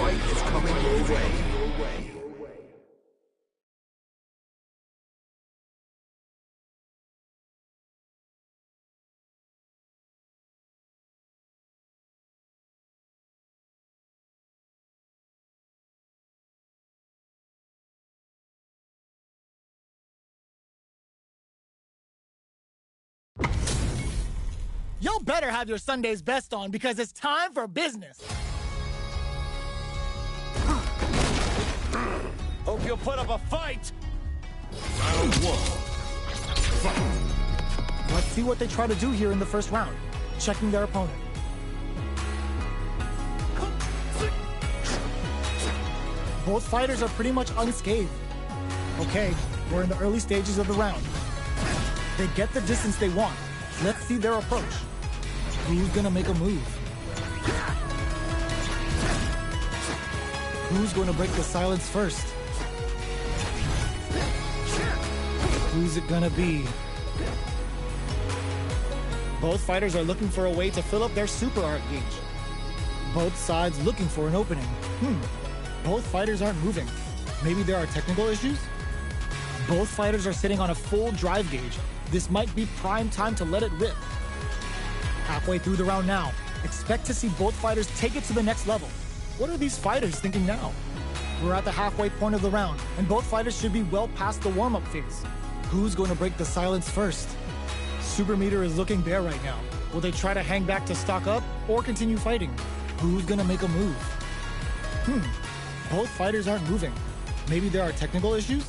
fight is coming your way. Y'all better have your Sunday's best on because it's time for business. Hope you'll put up a fight. Round one. Fight. Let's see what they try to do here in the first round. Checking their opponent. Both fighters are pretty much unscathed. Okay, we're in the early stages of the round. They get the distance they want. Let's see their approach. Who's gonna make a move? Who's gonna break the silence first? Who's it gonna be? Both fighters are looking for a way to fill up their super art gauge. Both sides looking for an opening. Both fighters aren't moving. Maybe there are technical issues? Both fighters are sitting on a full drive gauge. This might be prime time to let it rip. Halfway through the round now. Expect to see both fighters take it to the next level. What are these fighters thinking now? We're at the halfway point of the round, and both fighters should be well past the warm-up phase. Who's going to break the silence first? Super meter is looking bare right now. Will they try to hang back to stock up, or continue fighting? Who's gonna make a move? Both fighters aren't moving. Maybe there are technical issues?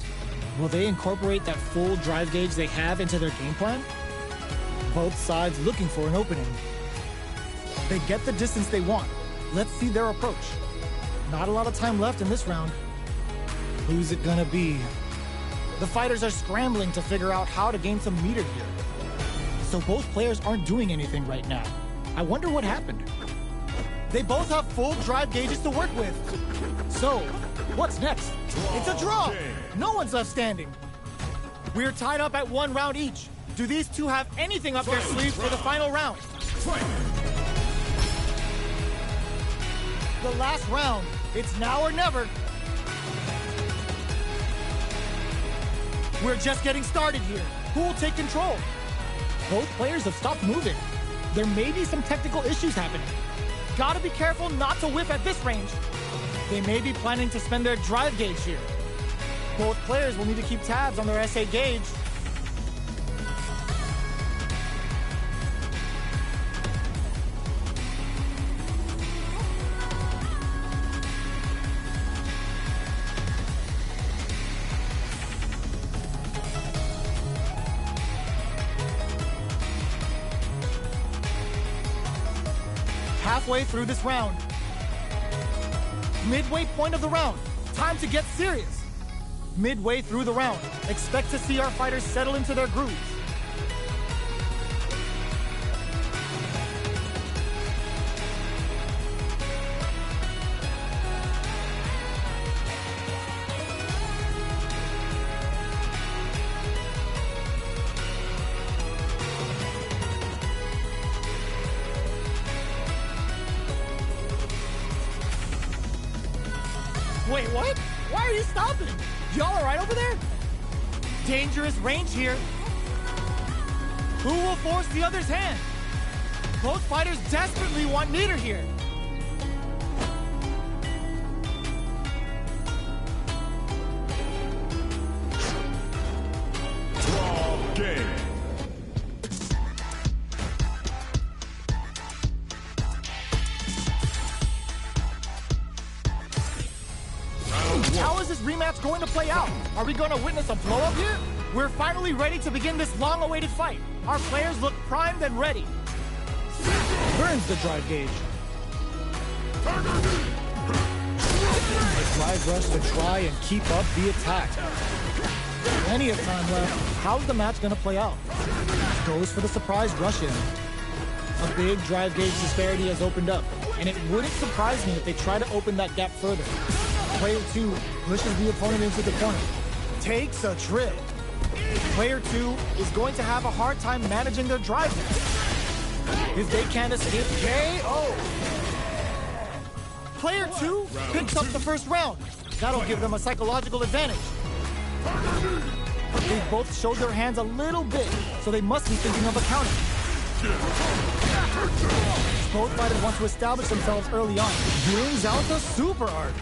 Will they incorporate that full drive gauge they have into their game plan? Both sides looking for an opening. They get the distance they want. Let's see their approach. Not a lot of time left in this round. Who's it gonna be? The fighters are scrambling to figure out how to gain some meter here. So both players aren't doing anything right now. I wonder what happened. They both have full drive gauges to work with. So, what's next? It's a draw! No one's left standing. We're tied up at 1 round each. Do these two have anything up their sleeves for the final round? The last round. It's now or never. We're just getting started here. Who will take control? Both players have stopped moving. There may be some technical issues happening. Gotta be careful not to whiff at this range. They may be planning to spend their drive gauge here. Both players will need to keep tabs on their SA gauge. Halfway through this round. Midway point of the round. Time to get serious. Midway through the round. Expect to see our fighters settle into their grooves. Wait, what? Why are you stopping? Y'all all right over there? Dangerous range here. Who will force the other's hand? Both fighters desperately want meter here. Draw game. How is this rematch going to play out? Are we going to witness a blow-up here? We're finally ready to begin this long-awaited fight. Our players look primed and ready. Burns the drive gauge. A drive rush to try and keep up the attack. Plenty of time left. How's the match going to play out? Goes for the surprise rush in. A big drive gauge disparity has opened up, and it wouldn't surprise me if they try to open that gap further. Player 2 pushes the opponent into the corner. Takes a trip. Player 2 is going to have a hard time managing their drive. If they can't escape KO. Player 2 picks up the first round. That'll give them a psychological advantage. They both showed their hands a little bit, so they must be thinking of a counter. Both fighters want to establish themselves early on. Brings out the super art.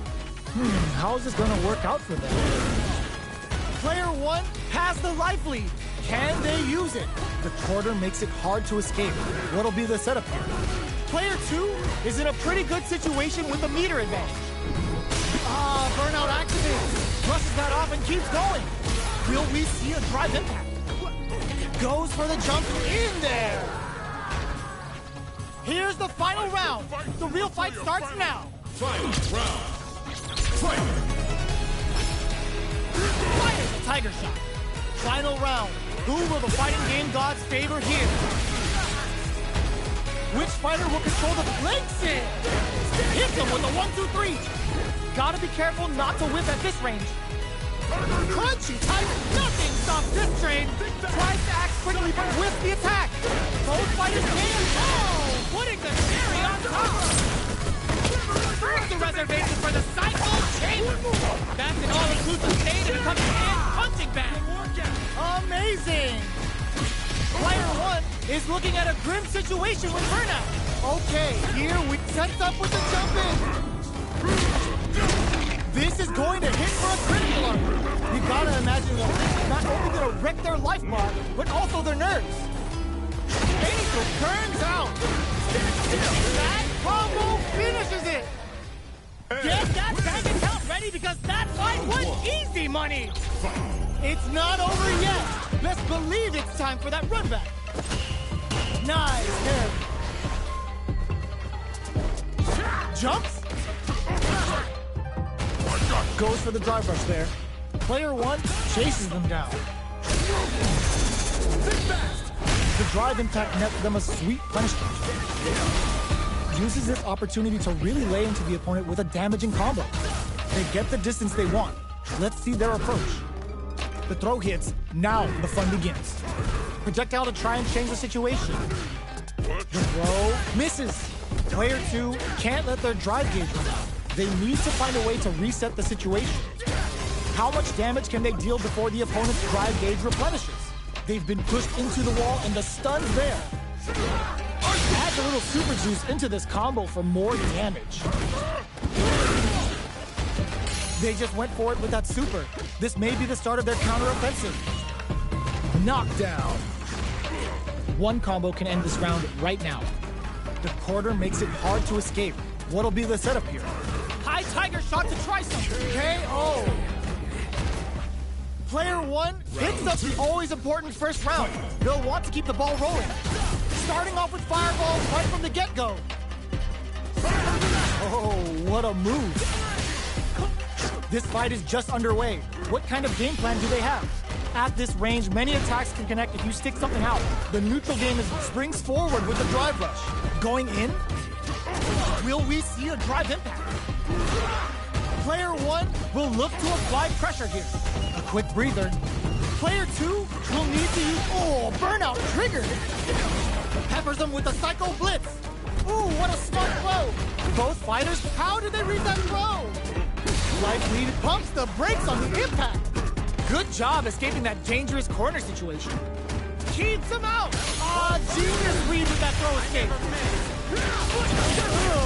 How is this going to work out for them? Player 1 has the life lead. Can they use it? The quarter makes it hard to escape. What'll be the setup here? Player 2 is in a pretty good situation with the meter advantage. Burnout activates. Brushes that off and keeps going. Will we see a drive impact? Goes for the jump in there. Here's the final round. The real fight starts now. Final round. Fight! Fires a tiger shot. Final round. Who will the fighting game gods favor here? Which fighter will control the flanks in? Hits him with a 1-2-3. Gotta be careful not to whip at this range. Crunchy tiger. Nothing stops this train. Tries to act quickly but whiffs the attack. Both fighters can. Oh, putting the cherry on top. First the reservation for the cycle chamber. That's an all-inclusive stage and it comes in punching bag. Amazing. Player 1 is looking at a grim situation with burnout. Okay, here we sets up with the jump in. This is going to hit for a critical armor. You gotta imagine that not only gonna wreck their life bar, but also their nerves. Angel turns out. That combo finishes it. Get that bank account ready because that fight was easy money. It's not over yet. Best believe it's time for that run back. Nice hit. Jumps. Goes for the drive rush there. Player 1 chases them down. The drive impact nets them a sweet punishment. Uses this opportunity to really lay into the opponent with a damaging combo. They get the distance they want. Let's see their approach. The throw hits. Now the fun begins. Projectile to try and change the situation. The throw misses. Player 2 can't let their drive gauge run out. They need to find a way to reset the situation. How much damage can they deal before the opponent's drive gauge replenishes? They've been pushed into the wall and the stun's there. Adds a little super juice into this combo for more damage. They just went for it with that super. This may be the start of their counter-offensive. Knockdown. One combo can end this round right now. The quarter makes it hard to escape. What'll be the setup here? High tiger shot to try something. KO. Player 1 hits up the always important first round. They'll want to keep the ball rolling. Starting off with fireballs right from the get-go. Oh, what a move. This fight is just underway. What kind of game plan do they have? At this range, many attacks can connect if you stick something out. The neutral game springs forward with the drive rush. Going in? Will we see a drive impact? Player 1 will look to apply pressure here. A quick breather. Player 2 will need to use... Oh, burnout triggered! Peppers them with a psycho blitz. Ooh, what a smart throw! Both fighters, how did they read that throw? Life lead pumps the brakes on the impact. Good job escaping that dangerous corner situation. Keeps him out! Genius read with that throw escape.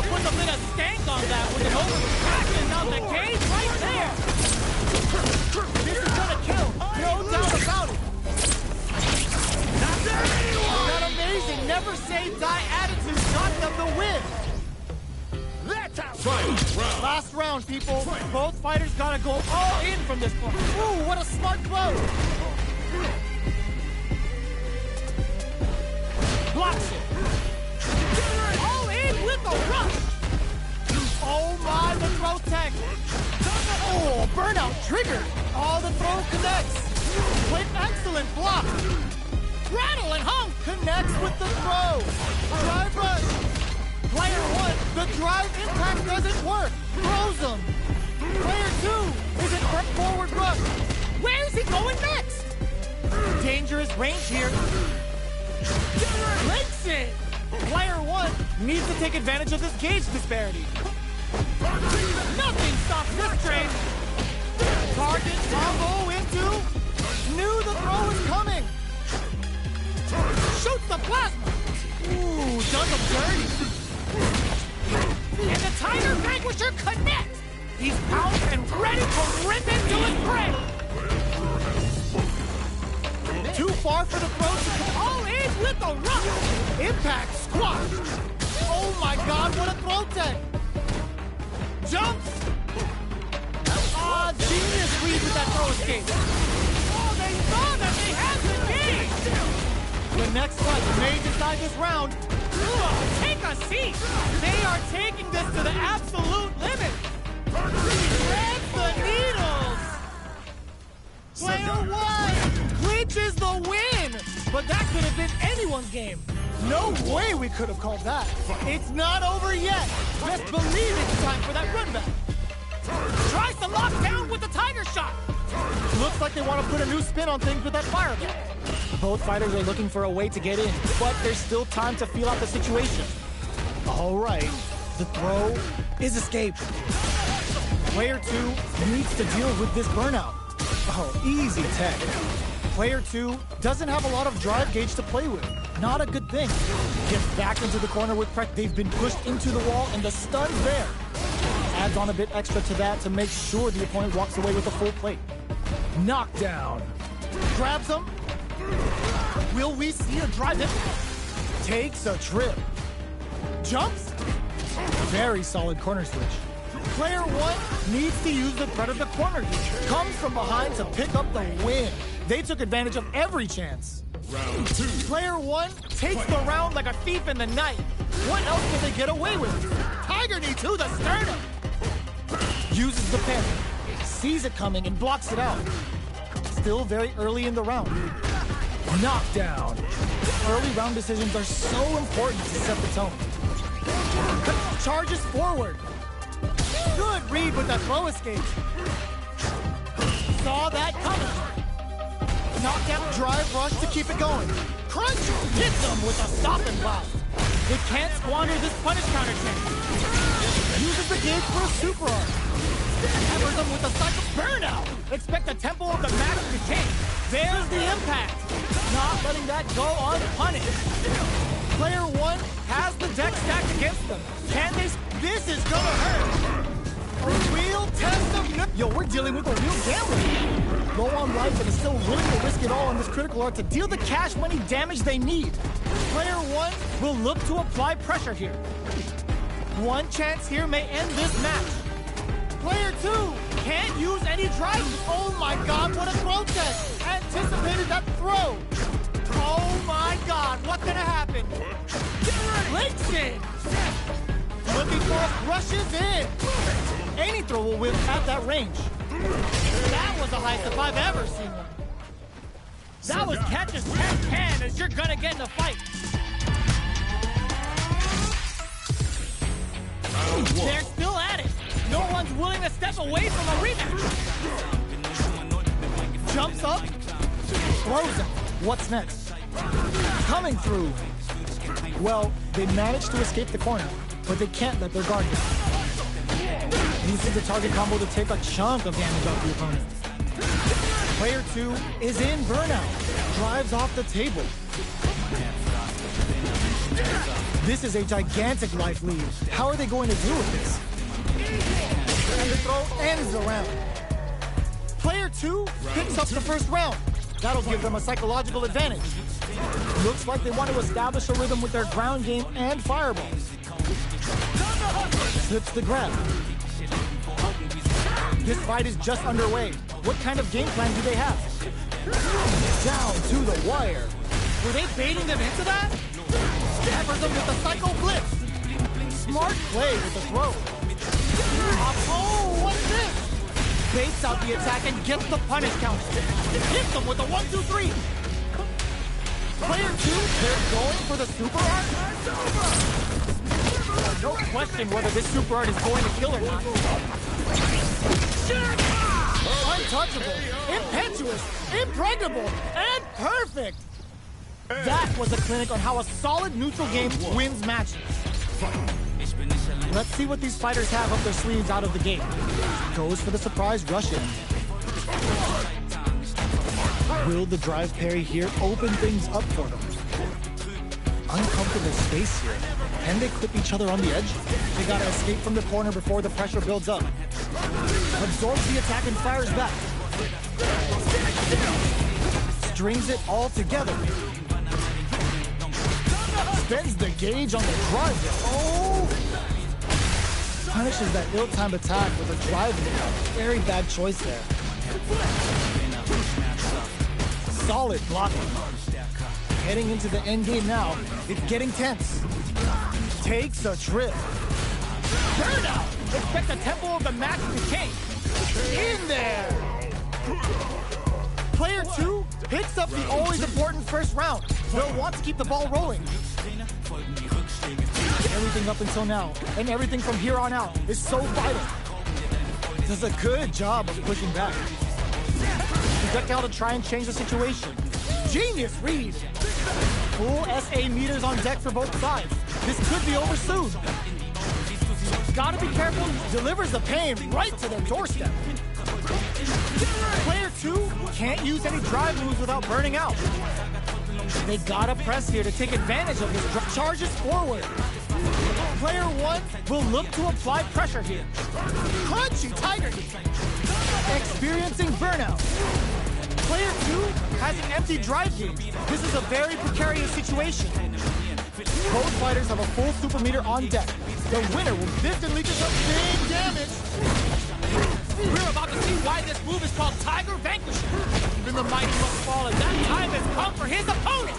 Put a bit of stank on that with an overreaction on the cage right there. This is gonna kill, no doubt about it. That amazing never say die attitude got them the win. Last round, people. Both fighters gotta go all in from this point. Ooh, what a smart throw. Blocks it. All in with a rush. Oh my, the throw tech. Oh, burnout triggered. Oh, the throw connects. Quick, excellent block. Rattle and hung connects with the throw. Drive rush. Player 1, the drive impact doesn't work. Throws him. Player 2 is in forward rush. Where's he going next? Dangerous range here. Breaks it. Player 1 needs to take advantage of this gauge disparity. Nothing stops this train! Target combo into... Knew the throw was coming! Shoots the plasma! Ooh, does him dirty! And the Tiger Vanquisher connects! He's pounced and ready to rip into his prey! Too far for the throw to come all in with the rush! Impact squash! Oh my god, what a throw tech! Jumps! Genius read with that throw escape! Oh, they saw that they had the game! The next fight may decide this round. Take a seat! They are taking this to the absolute limit! Thread the needles! Player one clinches the win! But that could have been anyone's game. No way we could have called that. It's not over yet. Best believe it's time for that run back. Tries to lock down with the Tiger Shot. Looks like they want to put a new spin on things with that fireball. Both fighters are looking for a way to get in, but there's still time to feel out the situation. All right, the throw is escaped. Player 2 needs to deal with this burnout. Oh, easy tech. Player 2 doesn't have a lot of drive gauge to play with. Not a good thing. Gets back into the corner with pressure. They've been pushed into the wall and the stun's there. Adds on a bit extra to that to make sure the opponent walks away with a full plate. Knockdown. Grabs him. Will we see a drive hit? Takes a trip. Jumps. Very solid corner switch. Player 1 needs to use the threat of the corner. Comes from behind to pick up the win. They took advantage of every chance. Round 2. Player 1 takes the round like a thief in the night. What else can they get away with? Tiger knee to the sternum. Uses the pin. Sees it coming and blocks it out. Still very early in the round. Knockdown. Early round decisions are so important to set the tone. Charges forward. Good read with that throw escape. Saw that coming. Knockout drive rush to keep it going. Crunch hits them with a stop and pop. They can't squander this punish counter chance. Uses the gauge for a super arc. Hammers them with a cycle burnout. Expect the tempo of the match to change. There's the impact. Not letting that go unpunished. Player 1 has the deck stacked against them. Can they? This is gonna hurt. A real test of... Yo, we're dealing with a real gambler. Low on life and is still willing to risk it all on this critical art to deal the cash money damage they need. Player 1 will look to apply pressure here. One chance here may end this match. Player 2 can't use any drive. Oh my god, what a throw test. Anticipated that throw. Oh my god, what's gonna happen? Links in. Looking for us, rushes in. Any throw will win at that range. That was the highest if I've ever seen one. That was catch as can as you're gonna get in a fight. They're still at it. No one's willing to step away from a rematch. Jumps up, throws him. What's next? Coming through. Well, they managed to escape the corner, but they can't let their guard down. Uses the target combo to take a chunk of damage off the opponent. Player 2 is in burnout. Drives off the table. This is a gigantic life lead. How are they going to deal with this? And the throw ends the round. Player 2 picks up the first round. That'll give them a psychological advantage. Looks like they want to establish a rhythm with their ground game and fireballs. Slips the grab. This fight is just underway. What kind of game plan do they have? Down to the wire. Were they baiting them into that? Hammers them with the psycho blitz. Smart play with the throw. Oh, what's this? Baits out the attack and gets the punish counter. Hits them with a 1-2-3. Player 2, they're going for the super art? No question whether this super art is going to kill or not. Untouchable, impetuous, impregnable, and perfect. That was a clinic on how a solid neutral game wins matches. Let's see what these fighters have up their sleeves out of the gate. Goes for the surprise rush in. Will the drive parry here open things up for them? Uncomfortable space here. Can they clip each other on the edge? They gotta escape from the corner before the pressure builds up. Absorbs the attack and fires back. Strings it all together. Spends the gauge on the drive. Oh! Punishes that ill-timed attack with a drive. Very bad choice there. Solid blocking. Heading into the end game now. It's getting tense. Takes a trip. Burnout! Expect the tempo of the match to change. In there! Player 2 picks up the always important first round. They'll want to keep the ball rolling. Everything up until now, and everything from here on out, is so vital. Does a good job of pushing back. Projectile to try and change the situation. Genius read! Full SA meters on deck for both sides. This could be over soon. Gotta be careful, delivers the pain right to their doorstep. Player 2 can't use any drive moves without burning out. They gotta press here to take advantage of this. Charges forward. Player 1 will look to apply pressure here. Crunchy tiger. Experiencing burnout. Player 2 has an empty drive gauge. This is a very precarious situation. Both fighters have a full super meter on deck. The winner will instantly get some big damage. We're about to see why this move is called Tiger Vanquisher. Even the mighty must fall, and that time has come for his opponent.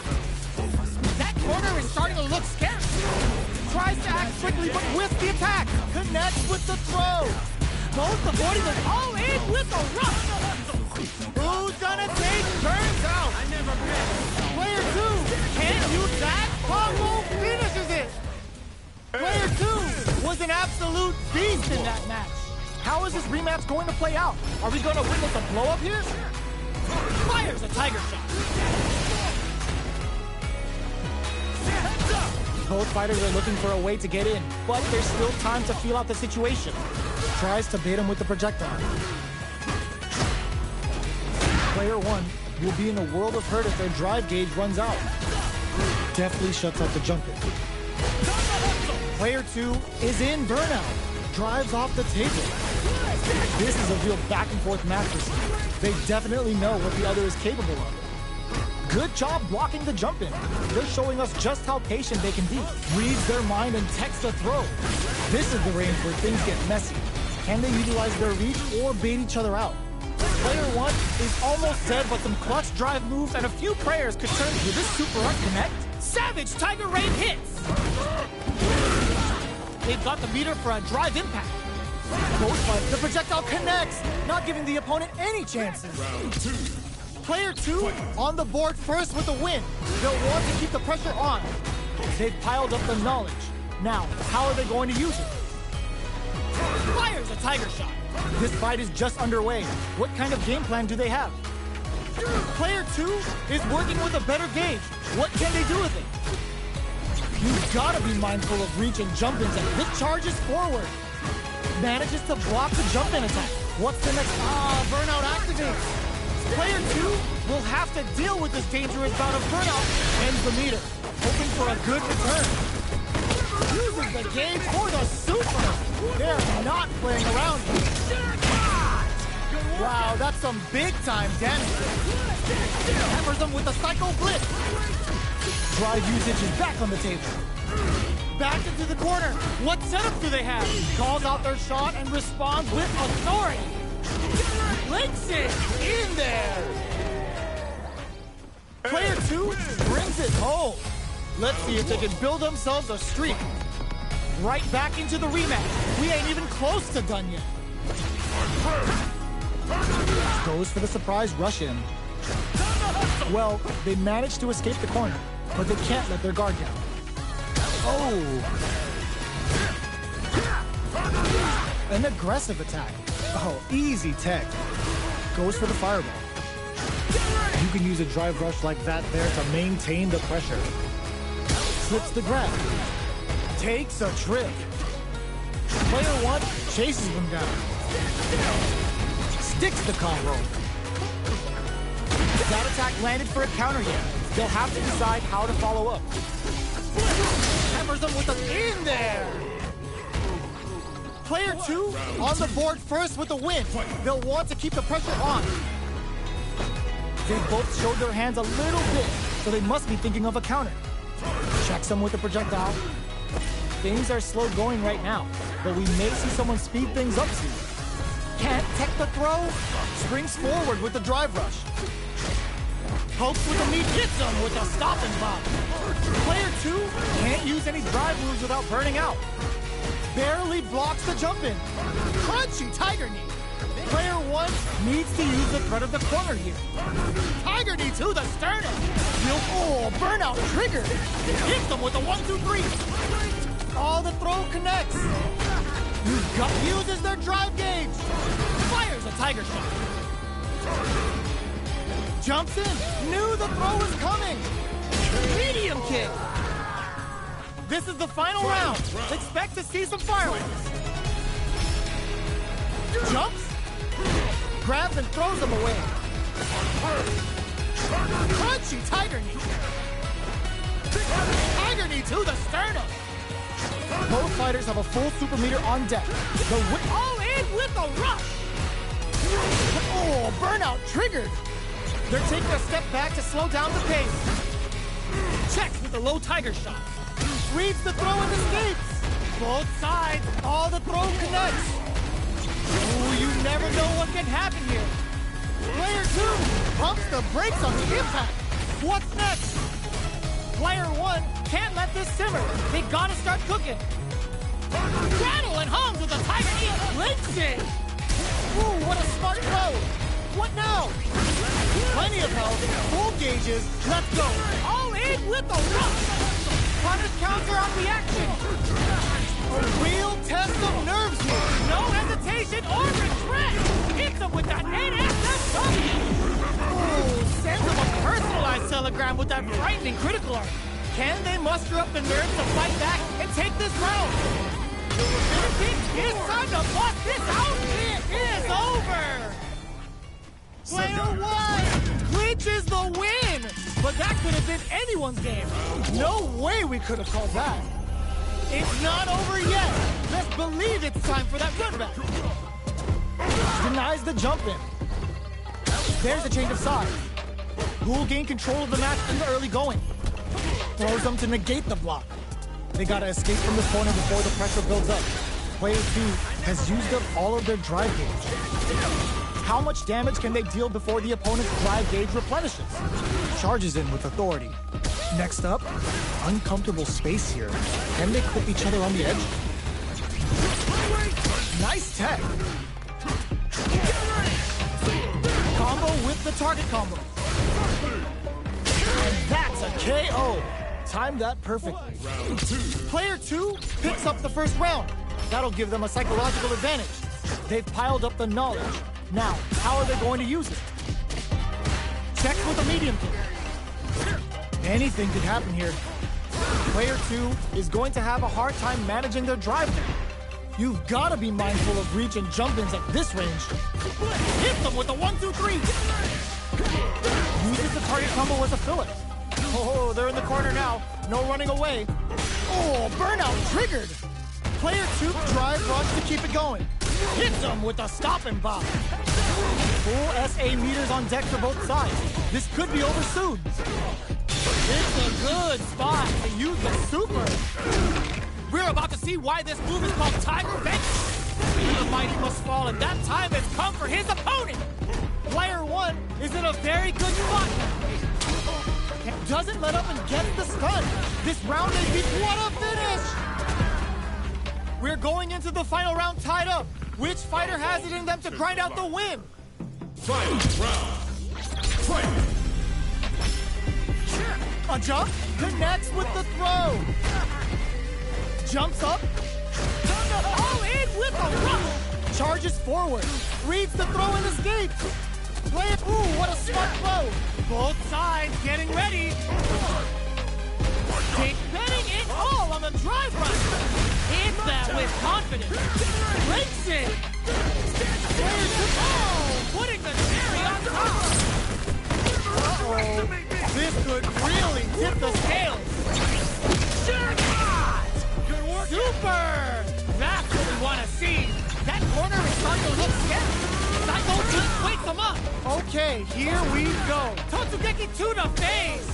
That corner is starting to look scary. Tries to act quickly, but with the attack. Connects with the throw. Both avoiding it all in with a rush. Who's gonna take turns out? Player 2 can't use that. Combo finishes it. Player 2 was an absolute beast in that match. How is this rematch going to play out? Are we going to witness a blow-up here? Fires a tiger shot. Both fighters are looking for a way to get in, but there's still time to feel out the situation. Tries to bait him with the projectile. Player 1 will be in a world of hurt if their drive gauge runs out. Deftly shuts out the jumper. Player 2 is in burnout. Drives off the table. This is a real back-and-forth match for them. They definitely know what the other is capable of. Good job blocking the jump in. They're showing us just how patient they can be. Reads their mind and texts a throw. This is the range where things get messy. Can they utilize their reach or bait each other out? Player 1 is almost dead, but some clutch drive moves and a few prayers could turn to this super art connect. Savage Tiger Rain hits! They've got the meter for a drive impact. Both fights, the projectile connects, not giving the opponent any chances. Player 2 on the board first with a win. They'll want to keep the pressure on. They've piled up the knowledge. Now, how are they going to use it? Fires a tiger shot. This fight is just underway. What kind of game plan do they have? Player 2 is working with a better gauge. What can they do with it? You've got to be mindful of reach and jump-ins, and this charges forward. Manages to block the jump-in attack. What's the next? Burnout activates. Player 2 will have to deal with this dangerous bout of burnout. Ends the meter, hoping for a good return. Uses the gauge for the super. They're not playing around here. Wow, that's some big-time damage. Hammers them with a Psycho Blitz. Drive usage is back on the table. Back into the corner. What setup do they have? Calls out their shot and responds with authority. Links it in there. Player 2 brings it home. Let's see if they can build themselves a streak. Right back into the rematch. We ain't even close to done yet. Goes for the surprise rush in. Well, they managed to escape the corner, but they can't let their guard down. Oh! An aggressive attack. Oh, easy tech. Goes for the fireball. You can use a drive rush like that there to maintain the pressure. Slips the grab. Takes a trip. Player 1 chases them down. Sticks the combo. That attack landed for a counter hit. They'll have to decide how to follow up. Hammers them with the in there. Player 2 on the board first with the win. They'll want to keep the pressure on. They both showed their hands a little bit, so they must be thinking of a counter. Checks them with a projectile. Things are slow going right now, but we may see someone speed things up soon. Can't tech the throw? Springs forward with the drive rush. Pokes with the meat, hits him with a stop and pop. Player 2 can't use any drive moves without burning out. Barely blocks the jump in. Crunchy Tiger Knee. Player 1 needs to use the threat of the corner here. Tiger Knee to the sternum. Burnout triggered. Hits them with a 1-2-3. Oh, the throw connects. Uses their drive gauge. Fires a tiger shot. Jumps in. Knew the throw was coming. Medium kick. This is the final round. Expect to see some fireworks. Jumps. Grabs and throws them away. Crunchy Tiger Knee. Tiger Knee to the sternum. Both fighters have a full super meter on deck. All in with a rush. Oh, burnout triggered. They're taking a step back to slow down the pace. Checks with a low tiger shot. Reads the throw and escapes. Both sides, all the throw connects. Ooh, you never know what can happen here. Player 2 pumps the brakes on the impact. What's next? Player 1 can't let this simmer. They gotta start cooking. Rattle and hums with a tiger knee. Links it. Ooh, what a smart throw. What now? Plenty of health, full gauges. Let's go. All in with a rush. Punish counter on the action. A real test of nerves here. No hesitation or regret. Hits him with that NSF shot. Oh, sends him a personalized telegram with that frightening critical art. Can they muster up the nerves to fight back and take this round? It's time to bust this out. It is over. Player 1 clinches the win. But that could have been anyone's game. No way we could have called that. It's not over yet. Let's believe it's time for that run back. Denies the jump in. There's a change of sides. Who will gain control of the match in the early going? Throws them to negate the block. They gotta escape from this corner before the pressure builds up. Player 2 has used up all of their drive gauge. How much damage can they deal before the opponent's drive gauge replenishes? Charges in with authority. Next up, uncomfortable space here. Can they clip each other on the edge? Nice tech. Combo with the target combo. And that's a KO. Timed that perfectly. Player 2 picks up the first round. That'll give them a psychological advantage. They've piled up the knowledge. Now, how are they going to use it? Checks with a medium kick. Anything could happen here. Player 2 is going to have a hard time managing their drive. You've got to be mindful of reach and jump-ins at this range. Hits them with a 1-2-3. Uses the target combo as a filler. Oh, they're in the corner now. No running away. Oh, burnout triggered. Player 2 drive runs to keep it going. Hits them with a stop and bop. Full SA meters on deck for both sides. This could be over soon. It's a good spot to use the super. We're about to see why this move is called Tiger Vanquish. The mighty must fall, and that time has come for his opponent. Player 1 is in a very good spot. Doesn't let up and gets the stun. This round may be what a finish. We're going into the final round tied up. Which fighter has it in them to grind out the win? Final round. Fight! A jump connects with the throw. Jumps up. All in with a rush. Charges forward. Reads the throw and escapes. Play it. Ooh, what a smart throw. Both sides getting ready. Betting it all on the drive run. Hits that with confidence. Breaks it. Oh, putting the cherry on top. Uh-oh. This could really tip the scales. Jackpot! Good work. Super! That's what we want to see. That corner is starting to look scary. Psycho just wakes them up. Okay, here we go. Totsugeki to the face.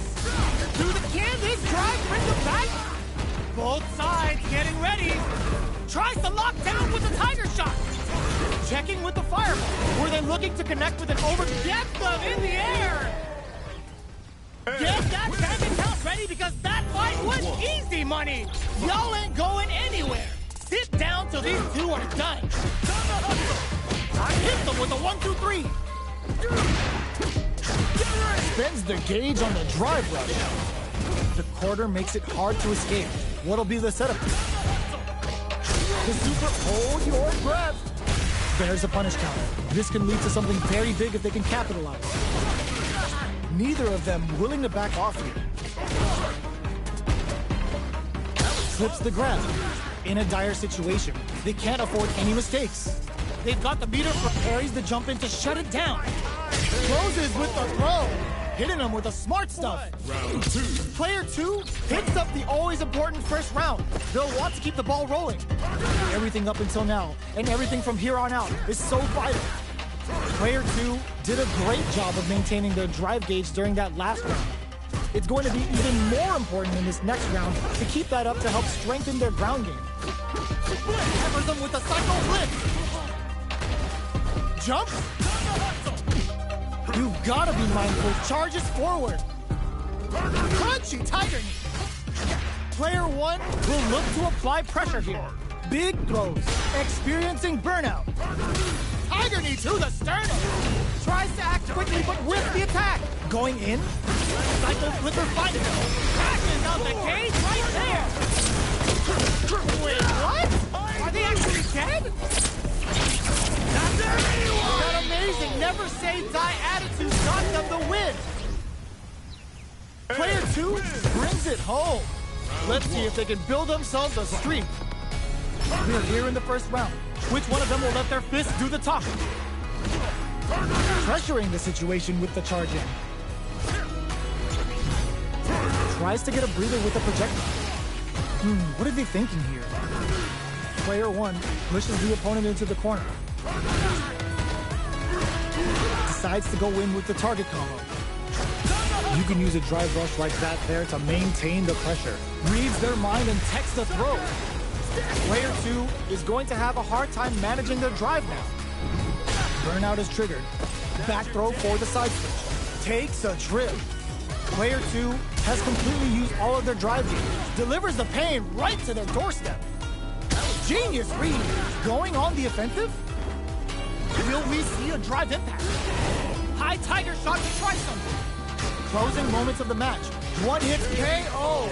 Can this drive bring them back? Both sides getting ready. Tries to lock down with the tiger shot. Checking with the fireball. Were they looking to connect with an over? Gets them in the air. Get that bank account ready because that fight was easy money. Y'all ain't going anywhere. Sit down till these two are done. I hit them with a 1, 2, 3. Spends the gauge on the drive rush. The quarter makes it hard to escape. What'll be the setup? The super, hold your breath. There's a punish counter. This can lead to something very big if they can capitalize. Neither of them willing to back off here. Slips the grab. In a dire situation, they can't afford any mistakes. They've got the meter for parries the jump in to shut it down. Closes with the throw. Hitting them with the smart stuff. Round 2. Player 2 picks up the always important first round. They'll want to keep the ball rolling. Everything up until now, and everything from here on out, is so vital. Player 2 did a great job of maintaining their drive gauge during that last round. It's going to be even more important in this next round to keep that up to help strengthen their ground game. Peppers them with a psycho flip. Jump. You've got to be mindful. Charges forward. Crunchy tiger knee. Player 1 will look to apply pressure here. Big throws. Experiencing burnout. Tiger knee to the sternum. Tries to act quickly, but with the attack. Going in. Psycho flipper fighting. Crashes out the cage right there. Wait, what? Are they actually dead? That amazing never say die attitude got them the win. Player 2 brings it home. Let's see if they can build themselves a streak. We're here in the first round. Which one of them will let their fists do the talking? Pressuring the situation with the charge in. Tries to get a breather with the projectile. What are they thinking here? Player 1 pushes the opponent into the corner. Decides to go in with the target combo. You can use a drive rush like that there to maintain the pressure. Reads their mind and takes the throw. Player 2 is going to have a hard time managing their drive now. Burnout is triggered. Back throw for the side switch. Takes a trip. Player 2 has completely used all of their drive gauge. Delivers the pain right to their doorstep. Genius read. Going on the offensive? Will we see a drive impact? High tiger shot to try something. Closing moments of the match. One hit KO.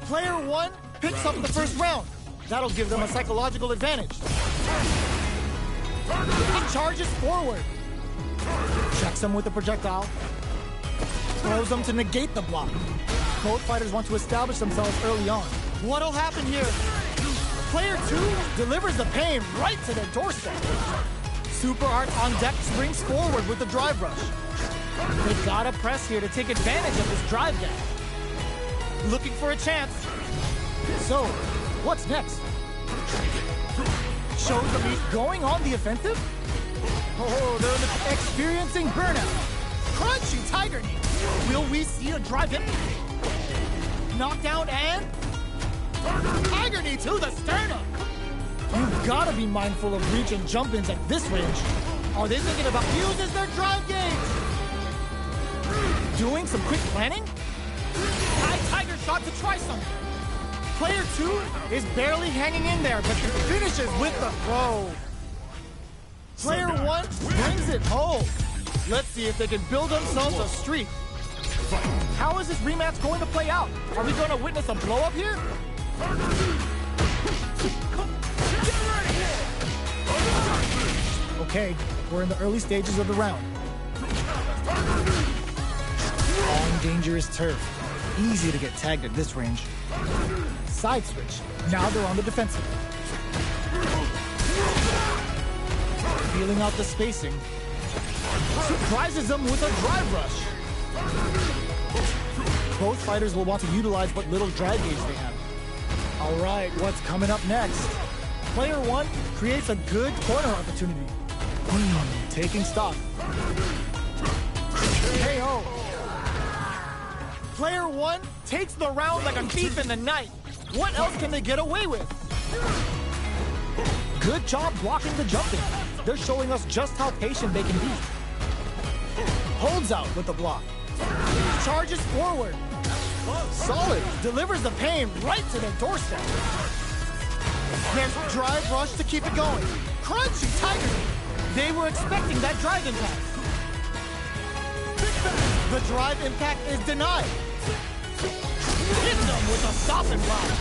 Player 1 picks up the first round. That'll give them a psychological advantage. He charges forward. Checks him with the projectile. Throws them to negate the block. Both fighters want to establish themselves early on. What'll happen here? Player 2 delivers the pain right to their doorstep. Super Art on deck springs forward with the drive rush. They gotta press here to take advantage of this drive gap. Looking for a chance. So, what's next? Shows them he's going on the offensive? Oh, they're experiencing burnout. Crunchy tiger knee. Will we see a drive in? Knockdown and tiger knee to the sternum. You've got to be mindful of reach and jump-ins at this range. Are they thinking about uses their drive gauge? Doing some quick planning? High tiger shot to try something. Player 2 is barely hanging in there, but finishes with the throw. Player 1 brings it home. Let's see if they can build themselves a streak. How is this rematch going to play out? Are we going to witness a blow-up here? Okay, we're in the early stages of the round. On dangerous turf. Easy to get tagged at this range. Side switch. Now they're on the defensive. Feeling out the spacing. Surprises them with a drive rush. Both fighters will want to utilize what little drive gauge they have. All right, what's coming up next? Player 1 creates a good corner opportunity. Taking stock. KO. Player 1 takes the round like a thief in the night. What else can they get away with? Good job blocking the jumping. They're showing us just how patient they can be. Holds out with the block. Charges forward. Solid. Delivers the pain right to their doorstep. There's drive rush to keep it going. Crunchy Tiger. They were expecting that drive impact. The drive impact is denied. Hits them with a stop and block.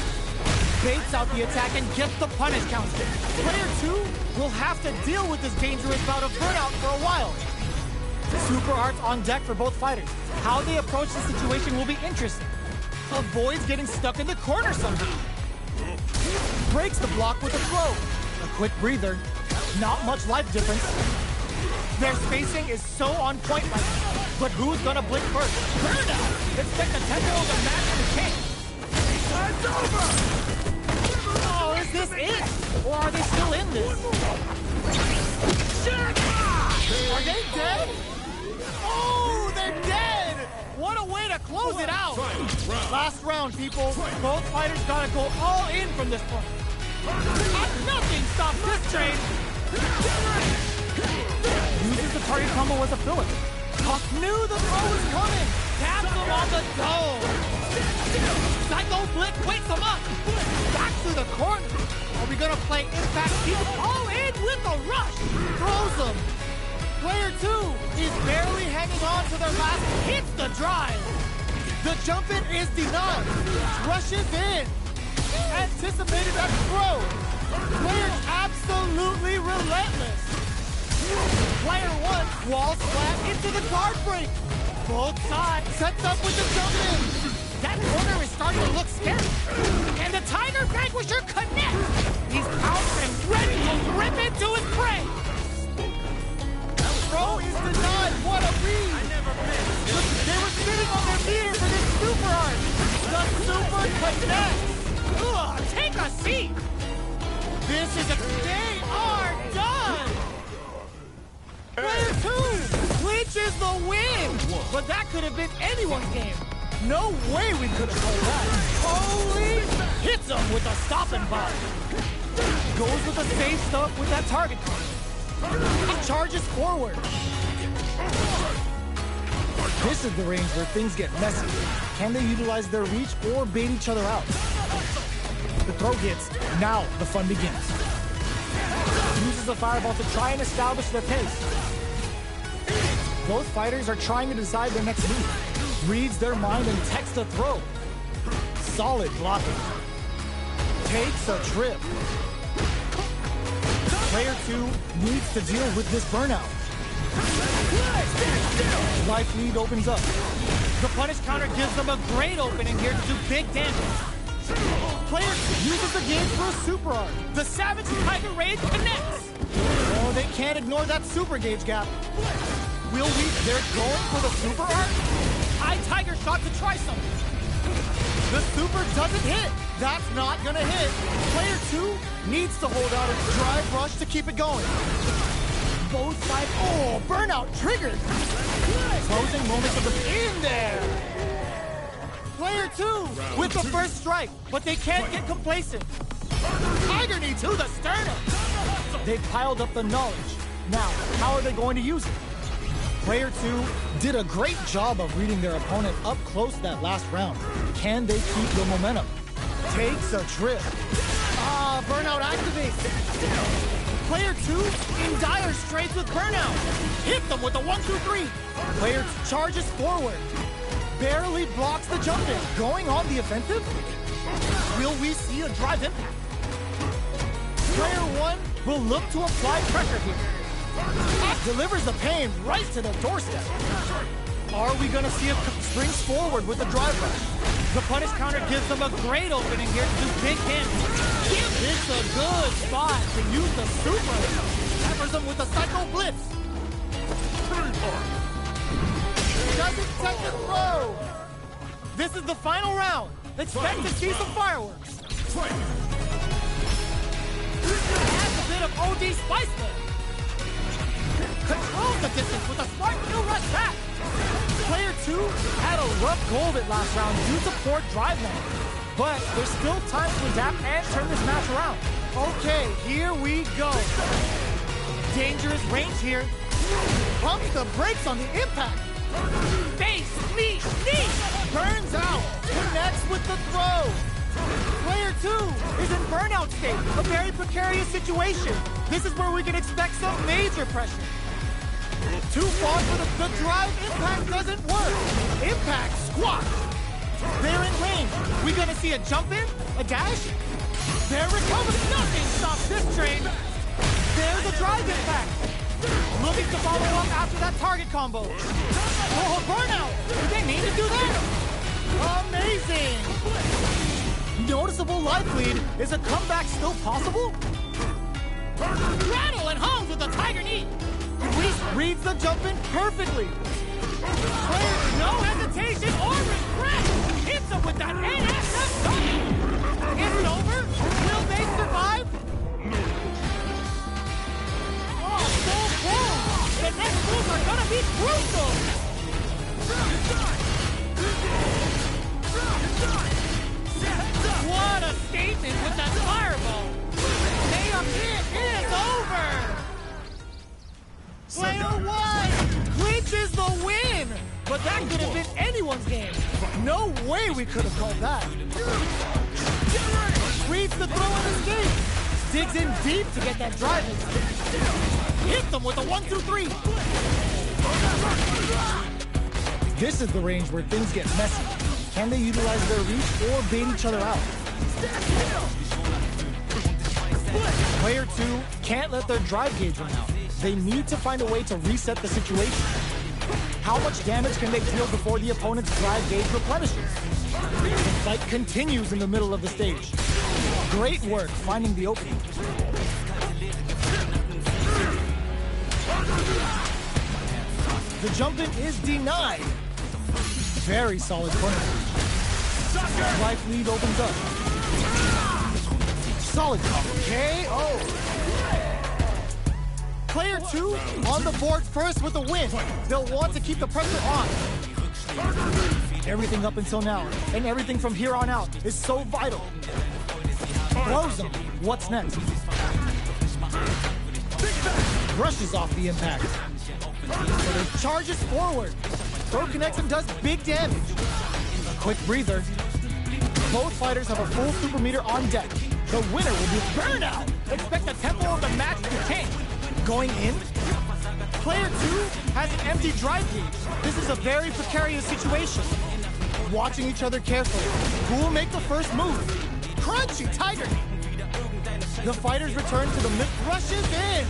Baits out the attack and gets the punish counter. Player 2 will have to deal with this dangerous bout of burnout for a while. Super arts on deck for both fighters. How they approach the situation will be interesting. Avoids getting stuck in the corner somehow. Breaks the block with a throw. A quick breather. Not much life difference. Their spacing is so on point right now. But who's gonna blink first? Burnout! Expect the tempo of the match to change. It's over! Oh, is this it? Or are they still in this? Are they dead? Oh, they're dead! What a way to close it out! Last round, people. Both fighters gotta go all in from this point. And nothing stops this train! Uses the target combo as a filler. Puck knew the throw was coming! Taps him on the dome! Psycho Blitz wakes him up! Back to the corner! Are we gonna play Impact Team all in with a rush? Throws him! Player 2 is barely hanging on to their last, hits the drive! The jump in is denied! Rushes in! Anticipated that throw! Player's absolutely relentless! Player 1 wall slam into the guard break! Both sides sets up with the jump in! That corner is starting to look scary! And the Tiger Vanquisher connects! He's out and ready to rip into his prey! Throw is denied. What a read! I never missed. They were sitting on their meter for this super art. The super connects. Ugh, take a seat. This is a. They are done. Player 2 clinches the win. But that could have been anyone's game. No way we could have called that. Holy! Hits him with a stop and bop. Goes with the safe stuff with that target card. Charges forward. This is the range where things get messy. Can they utilize their reach or bait each other out? The throw hits. Now the fun begins. Uses the fireball to try and establish their pace. Both fighters are trying to decide their next move. Reads their mind and texts a throw. Solid blocking. Takes a trip. Player 2 needs to deal with this burnout. Life lead opens up. The punish counter gives them a great opening here to do big damage. Player 2 uses the gauge for a super art. The Savage Tiger Rage connects. Oh, they can't ignore that super gauge gap. They're going for the super art? High Tiger shot to try something. The super doesn't hit. That's not gonna hit. Player 2 needs to hold out a drive rush to keep it going. Both sides. Oh, burnout triggered. Closing moments of the in there. Player 2 with the first strike, but they can't get complacent. Tiger knee to the sternum. They've piled up the knowledge. Now, how are they going to use it? Player 2 did a great job of reading their opponent up close that last round. Can they keep the momentum? Takes a trip. Burnout activates. Player 2 in dire straits with burnout. Hit them with a 1-2-3. Player 2 charges forward. Barely blocks the jump in. Going on the offensive? Will we see a drive impact? Player 1 will look to apply pressure here. Delivers the pain right to the doorstep. Are we gonna see a springs forward with a drive rush? The punish counter gives them a great opening here to do big damage. It's a good spot to use the super. Peppers them with the Psycho Blitz. Doesn't take the throw. This is the final round. Expect to see some fireworks. Adds a bit of OD spice there. Controls the distance with a smart new rush back. Player 2 had a rough go of it last round due to poor drive land. But there's still time to adapt and turn this match around. Okay, here we go. Dangerous range here. Pumps the brakes on the impact. Face, knee, knee. Burns out. Connects with the throw. Player 2 is in burnout state. A very precarious situation. This is where we can expect some major pressure. Too far for the drive impact doesn't work. Impact squat. They're in range. We gonna see a jump in? A dash? They're recovering. Nothing stops this train. There's a drive impact. Looking to follow up after that target combo. Oh, burnout. Did they mean to do that? Amazing. Noticeable life lead. Is a comeback still possible? Rattle and homes with the tiger knee. Reese reads the jump in perfectly. Player, no hesitation or regret. Hits him with that NSF jump. Is it over? Will they survive? Oh, so close. The next moves are gonna be crucial. What a statement with that fireball. They appear it is over. Player 1 clinches the win! But that could have been anyone's game. No way we could have called that. Reads the throw and escape. Digs in deep to get that drive in. Hits them with a 1-2-3. This is the range where things get messy. Can they utilize their reach or bait each other out? Player 2 can't let their drive gauge run out. They need to find a way to reset the situation. How much damage can they deal before the opponent's drive gauge replenishes? The fight continues in the middle of the stage. Great work finding the opening. The jump-in is denied. Very solid corner. Life lead opens up. Solid combo. KO. Player 2 on the board first with a win. They'll want to keep the pressure on. Everything up until now, and everything from here on out, is so vital. Throws them. What's next? Brushes off the impact. So it charges forward. Throw connects and does big damage. Quick breather. Both fighters have a full super meter on deck. The winner will be burnout. Expect the tempo of the match to change. Going in, player 2 has an empty drive gauge. This is a very precarious situation. Watching each other carefully. Who will make the first move? Crunchy tiger. The fighters return to the mid, rushes in.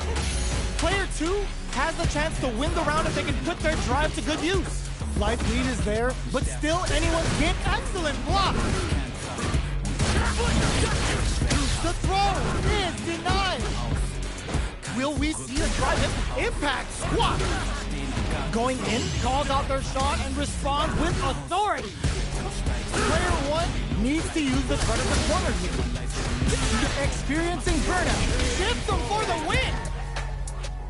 Player 2 has the chance to win the round if they can put their drive to good use. Life lead is there, but still anyone's hit. Excellent block. The throw is denied. Will we see a drive impact squat? Going in, calls out their shot and responds with authority. Player 1 needs to use the front of the corner here. Experiencing burnout. Shifts them for the win.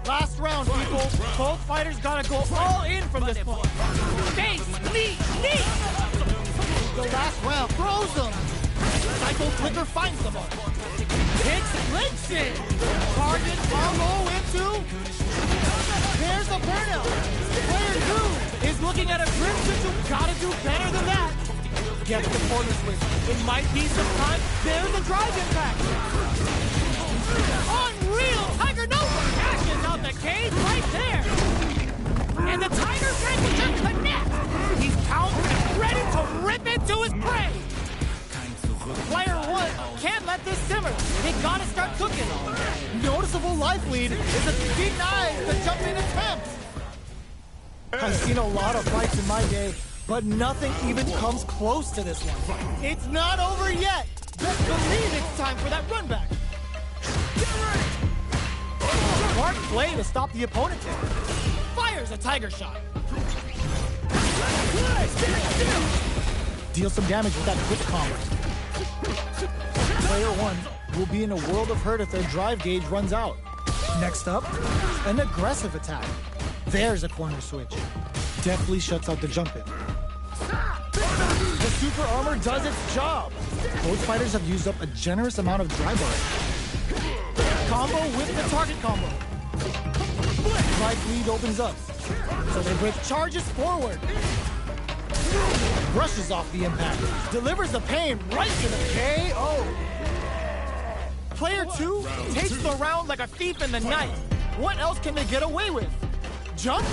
Last round, people. Both fighters gotta go all in from this point. Face, knee, knee. The last round throws them. Psycho Flicker finds them all. Hits Lynxon. Target combo into. There's a burnout. Player 2 is looking at a grim situation. Gotta do better than that. Gets the corner switch. It might be some time. There's a drive impact. Unreal. Tiger Nova cashes out the cage right there. And the Tiger Dragon connects. He's pounced and ready to rip into his prey. Player 1 can't let this simmer. They gotta start cooking. Noticeable life lead is a denied the jump in attempt. I've seen a lot of fights in my day. But nothing even comes close to this one. It's not over yet. Best believe it's time for that run back. Smart play to stop the opponent there. Fires a tiger shot. Deal some damage with that quick combo. Player one will be in a world of hurt if their drive gauge runs out. Next up, an aggressive attack. There's a corner switch. Deftly shuts out the jump in. The super armor does its job. Both fighters have used up a generous amount of drive already. Combo with the target combo. Drive lead opens up. So they break charges forward. Brushes off the impact. Delivers the pain right to the KO. Player two takes the round like a thief in the night. What else can they get away with? Jump?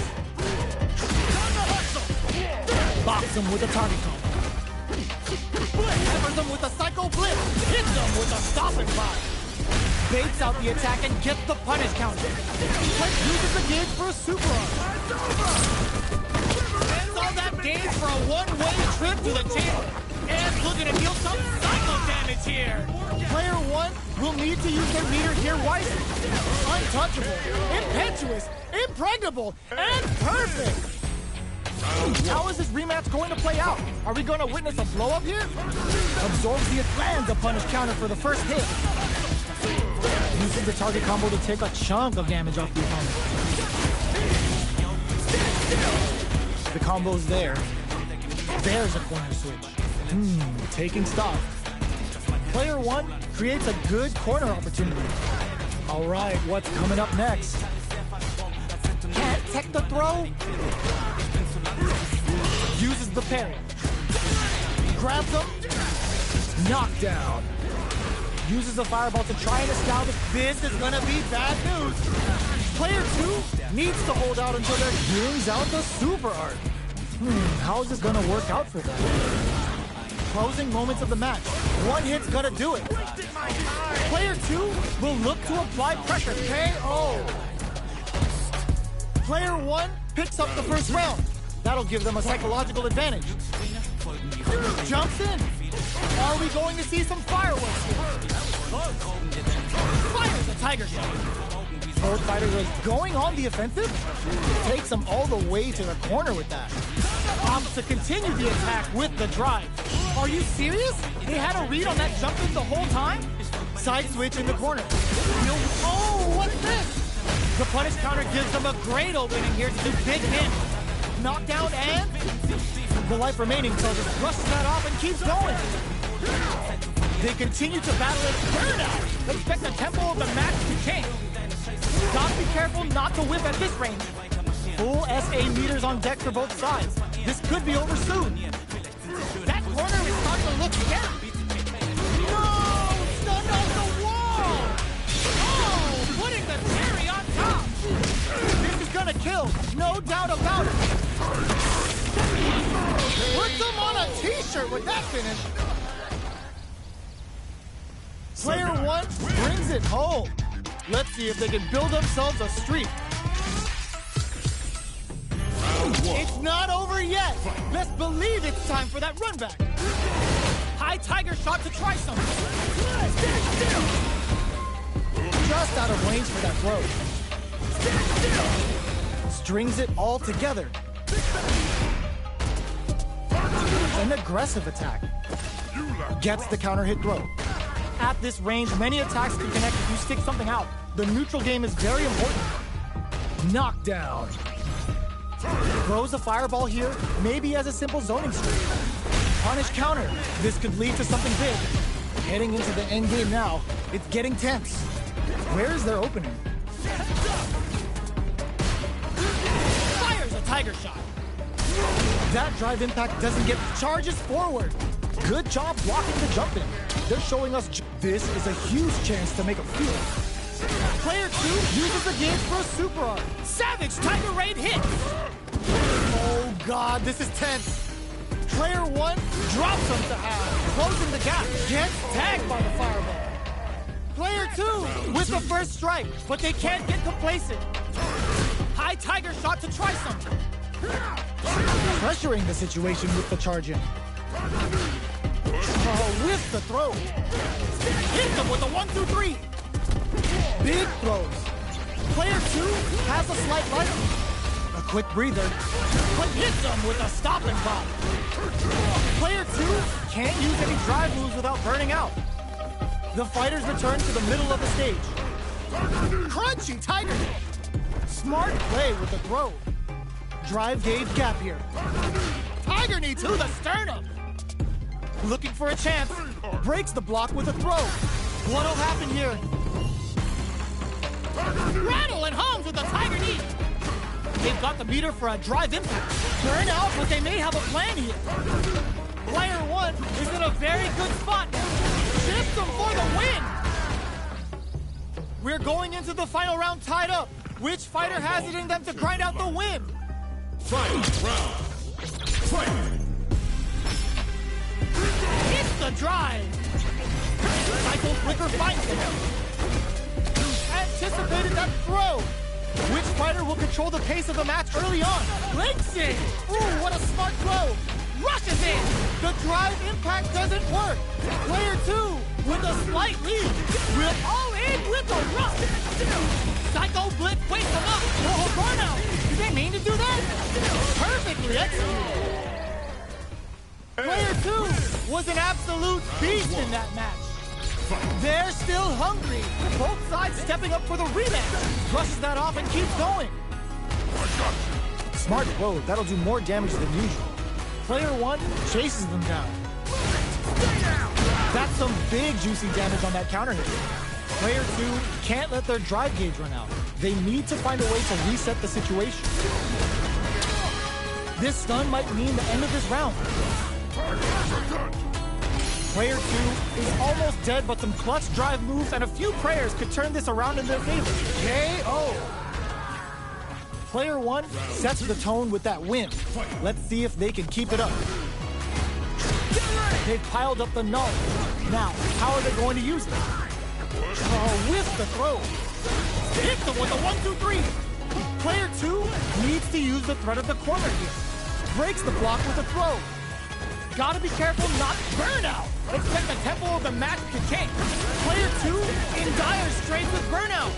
Box him with a target combo. Severs him with a psycho blitz. Hits him with a stopping block. Baits out the attack and gets the punish counter. Uses the gauge for a super arm. Spends all that gauge for a one-way trip to the chamber. And looking to deal some psycho damage here. Player one will need to use their meter here wisely. Untouchable, impetuous, impregnable, and perfect. How is this rematch going to play out? Are we going to witness a blow-up here? Absorbs the lands a punish counter for the first hit. Uses the target combo to take a chunk of damage off the opponent. The combo's there. There's a corner switch. Taking stock. Player one creates a good corner opportunity. All right, what's coming up next? Can't tech the throw. Uses the parry. Grabs him. Knockdown. Uses the fireball to try and establish this is gonna be bad news. Player two needs to hold out until they're brings out the super art. How is this gonna work out for them? Closing moments of the match. One hit's gonna do it. Player two will look to apply pressure. KO. Player one picks up the first round. That'll give them a psychological advantage. Jumps in. Are we going to see some fireworks here? Fires a tiger shot. Both fighters are going on the offensive. Takes them all the way to the corner with that. Opts to continue the attack with the drive. Are you serious? They had a read on that jump in the whole time? Side switch in the corner. Oh, what's this? The punish counter gives them a great opening here to do big damage. Knockdown and the life remaining, so just brushes that off and keeps going. They continue to battle it. Burnout. Expect the tempo of the match to change. Gotta be careful not to whip at this range. Full SA meters on deck for both sides. This could be over soon. That corner is starting to look scary. No! Stunned on the wall! Oh! Putting the cherry on top! This is gonna kill, no doubt about it. Put them on a t-shirt with that finish. Player one brings it home. Let's see if they can build themselves a streak. It's not over yet. Best believe it's time for that run back. High tiger shot to try something. Just out of range for that throw. Strings it all together. An aggressive attack. Gets the counter hit throw. At this range, many attacks can connect if you stick something out. The neutral game is very important. Knockdown. Throws a fireball here, maybe as a simple zoning streak. Punish counter. This could lead to something big. Heading into the end game now. It's getting tense. Where is their opening? Fires a tiger shot. That drive impact doesn't get charges forward. Good job blocking the jump in. They're showing us this is a huge chance to make a field. Player two uses the gauge for a super arm. Savage tiger raid hit. Oh God, this is tense. Player one drops him to half, closing the gap. Gets tagged by the fireball. Player two with the first strike, but they can't get complacent. High tiger shot to try something. Pressuring the situation with the charge in. With the throw. Hit them with the 1-2-3. Big throws. Player 2 has a slight light. A quick breather. But hits them with a stop and pop. Player 2 can't use any drive moves without burning out. The fighters return to the middle of the stage. Crunchy Tiger! Smart play with the throw. Drive gauge gap here. Tiger knee to the sternum. Looking for a chance. Breaks the block with a throw. What'll happen here? Rattle and hums with a tiger knee. They've got the meter for a drive impact. Burn out, but they may have a plan here. Player 1 is in a very good spot now. Shift them for the win. We're going into the final round tied up. Which fighter has it in them to grind out the win? Final round. Fight! It's the drive. Cycle flicker finds him. Anticipated that throw. Which fighter will control the pace of the match early on? Links it. Ooh, what a smart throw. Rushes in. The drive impact doesn't work. Player 2 with a slight lead. We're all in with a rush. Psycho Blitz wakes them up. Oh, burnout. Did they mean to do that? Perfectly executed. Player 2 was an absolute beast in that match. They're still hungry. Both sides stepping up for the rematch. Brushes that off and keeps going. Smart throw. That'll do more damage than usual. Player 1 chases them down. That's some big juicy damage on that counter hit. Player 2 can't let their drive gauge run out. They need to find a way to reset the situation. This stun might mean the end of this round. Player 2 is almost dead, but some clutch drive moves and a few prayers could turn this around in their favor. KO! Player 1 sets the tone with that win. Let's see if they can keep it up. They've piled up the knowledge. Now, how are they going to use it? With the throw. Hit them with a 1-2-3. Player 2 needs to use the threat of the corner here. Breaks the block with a throw. Gotta be careful not to burn out. Expect the tempo of the match to change. Player 2 in dire straits with burnout.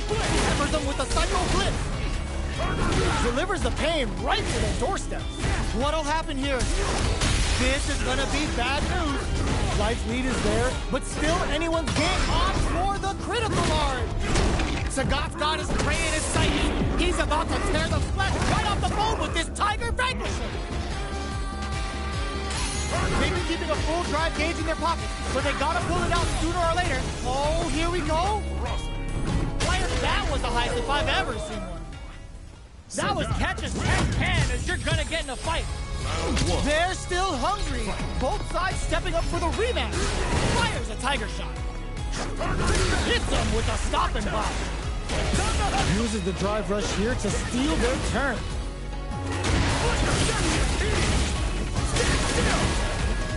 Hammers them with a Psycho Blitz. Delivers the pain right to their doorstep. What'll happen here? This is gonna be bad news. Life's lead is there, but still anyone's game. On for the critical art. Sagat's got his prey in his sight. He's about to tear the flesh right off the bone with this Tiger Vanquisher. They've been keeping a full drive gauge in their pocket, but they gotta pull it out sooner or later. Oh, here we go. That was the highest if I've ever seen one. That was catch as can as you're gonna get in a fight. They're still hungry. Both sides stepping up for the rematch. Fires a tiger shot. Hits them with a stop and pop. Uses the drive rush here to steal their turn.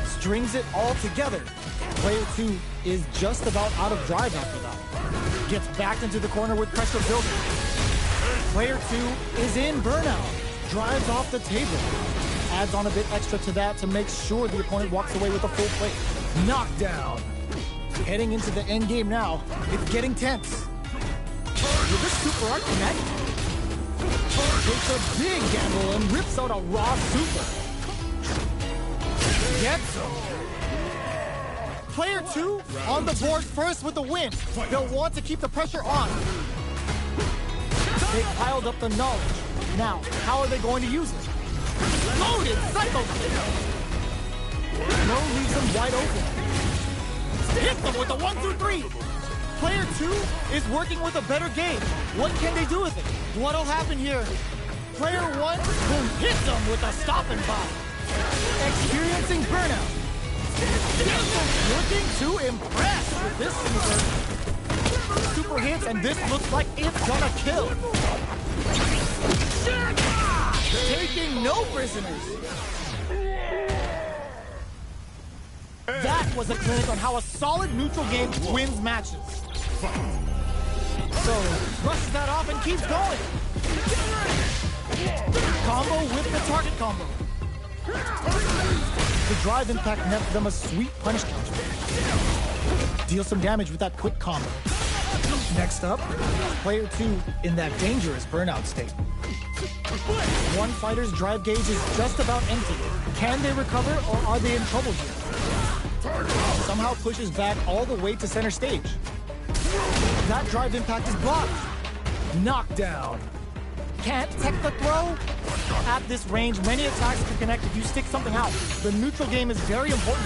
Strings it all together. Player 2 is just about out of drive after that. Gets backed into the corner with pressure building. Player 2 is in burnout. Drives off the table. Adds on a bit extra to that to make sure the opponent walks away with a full plate. Knockdown. Heading into the end game now. It's getting tense. Will this super art connect? Takes a big gamble and rips out a raw super. Gets him. Player 2 on the board first with the win. They'll want to keep the pressure on. They piled up the knowledge. Now, how are they going to use it? Loaded Psycho Blitz. No leaves them wide open. Hit them with a 1-2-3. Player 2 is working with a better gauge. What can they do with it? What'll happen here? Player 1 will hit them with a stop and pop. Experiencing burnout. Looking to impress with this super hits, and this looks like it's gonna kill. Taking no prisoners. That was a clinic on how a solid neutral game wins matches. So, brushes that off and keeps going. combo with the target combo. The drive impact nets them a sweet punish counter. Deal some damage with that quick combo. Next up, player 2 in that dangerous burnout state. One fighter's drive gauge is just about empty. Can they recover, or are they in trouble here? Somehow pushes back all the way to center stage. That drive impact is blocked. Knockdown. Can't tech the throw? At this range, many attacks can connect if you stick something out. The neutral game is very important.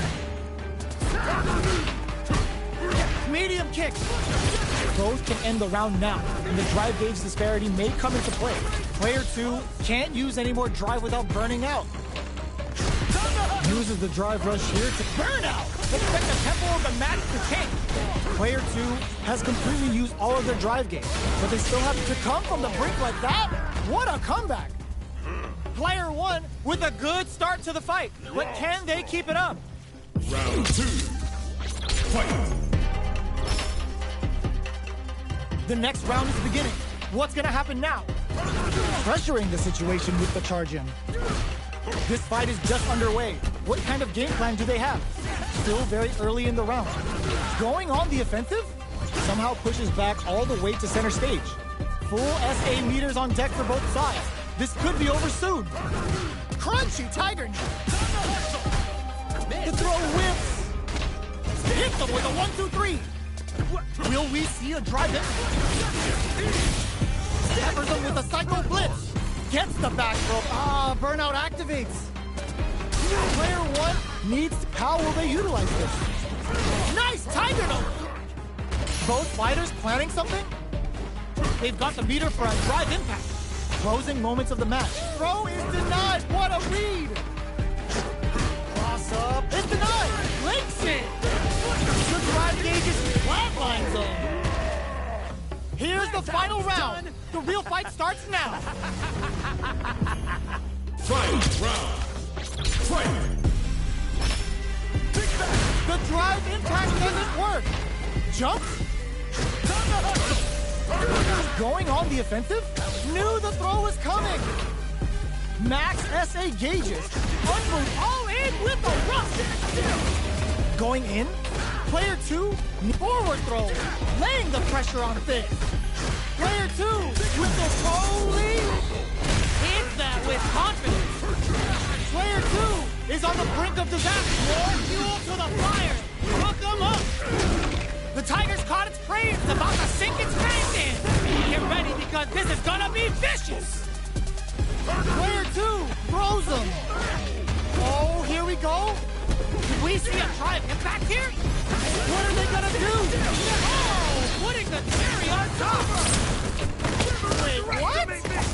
Medium kick. Both can end the round now, and the drive gauge disparity may come into play. Player 2 can't use any more drive without burning out. Uses the drive rush here to burn out. Expect the tempo of the match to change. Player 2 has completely used all of their drive gauge, but they still have to come from the brink like that? What a comeback! Player 1 with a good start to the fight, but can they keep it up? Round 2. Fight! The next round is beginning. What's gonna happen now? Pressuring the situation with the charge in. This fight is just underway. What kind of game plan do they have? Still very early in the round. Going on the offensive? Somehow pushes back all the way to center stage. Full SA meters on deck for both sides. This could be over soon. Crunchy tiger knee. The throw whips. Hit them with a 1-2-3. Will we see a drive in? Peppers them with a psycho blitz. Gets the back rope. Burnout activates. Player 1 needs to... How will they utilize this? Nice tiger note. Both fighters planning something? They've got the meter for a drive impact. Closing moments of the match. Throw is denied. What a read. Cross up. It's denied. Links it. The drive gauge is flatline zone. Here's the final round. The real fight starts now. Fight round. Fight! The drive impact doesn't work. Jump? Going on the offensive? Knew the throw was coming. Max SA gauges. Unmove all in with a rush. Going in? Player 2, forward throw. Laying the pressure on Fizz. Player 2 with the foley. Hits that with confidence. Player 2 is on the brink of disaster. More fuel to the fire. Hook them up. The Tiger's caught its prey. It's about to sink its fangs in. Get ready because this is gonna be vicious. Player 2 throws them. Oh, here we go. Did we see a drive impact here? What are they gonna do? Oh, putting the cherry on top. Wait, what?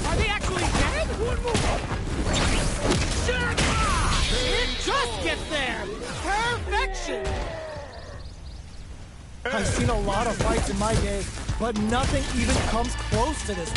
Are they actually dead? It just gets there. Perfection. I've seen a lot of fights in my day, but nothing even comes close to this.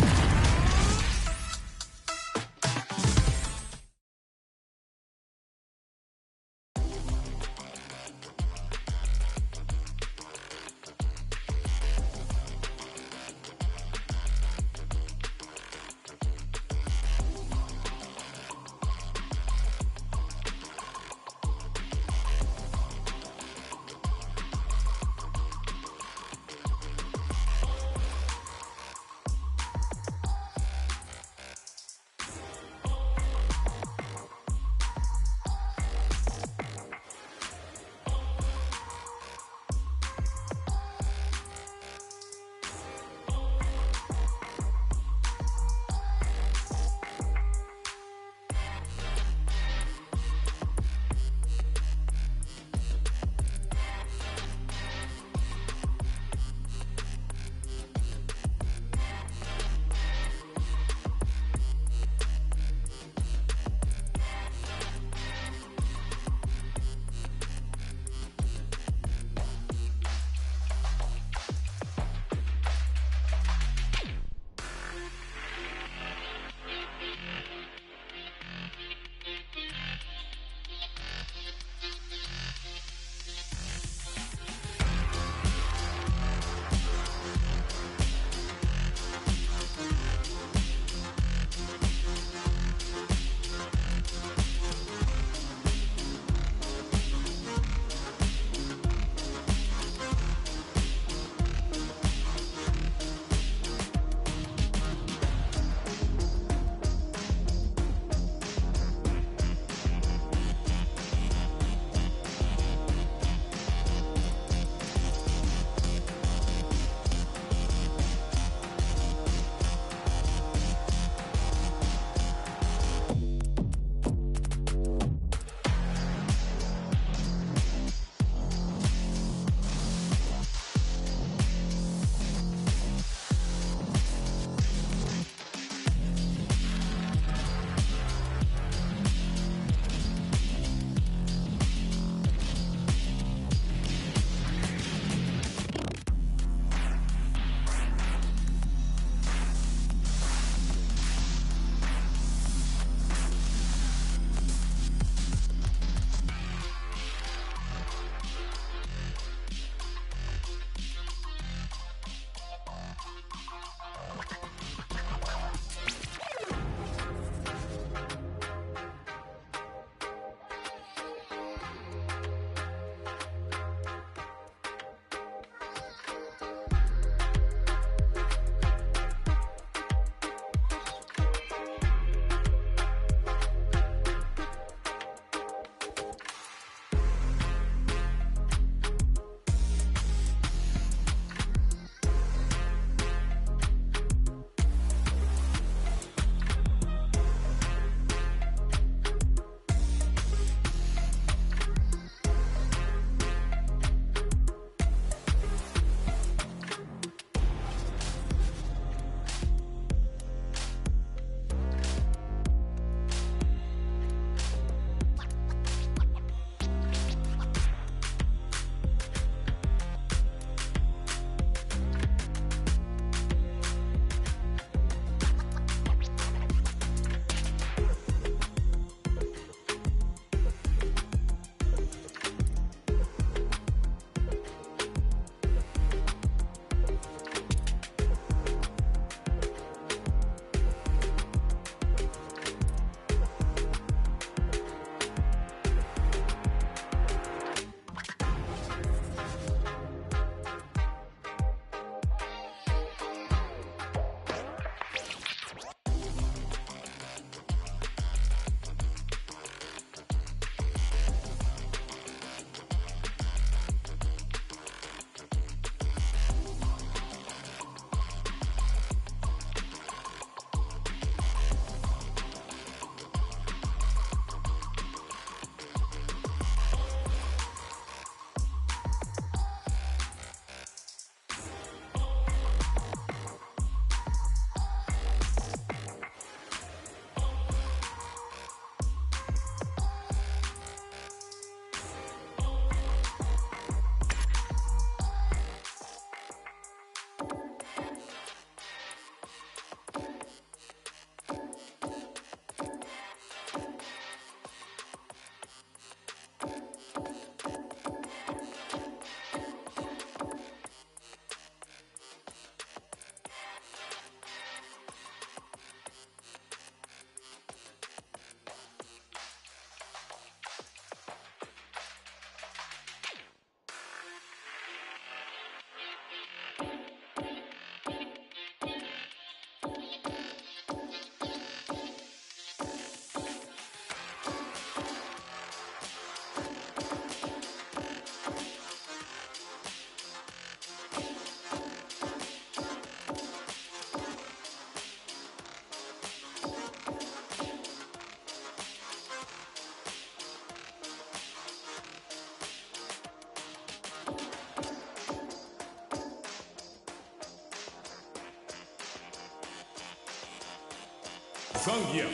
Sangya.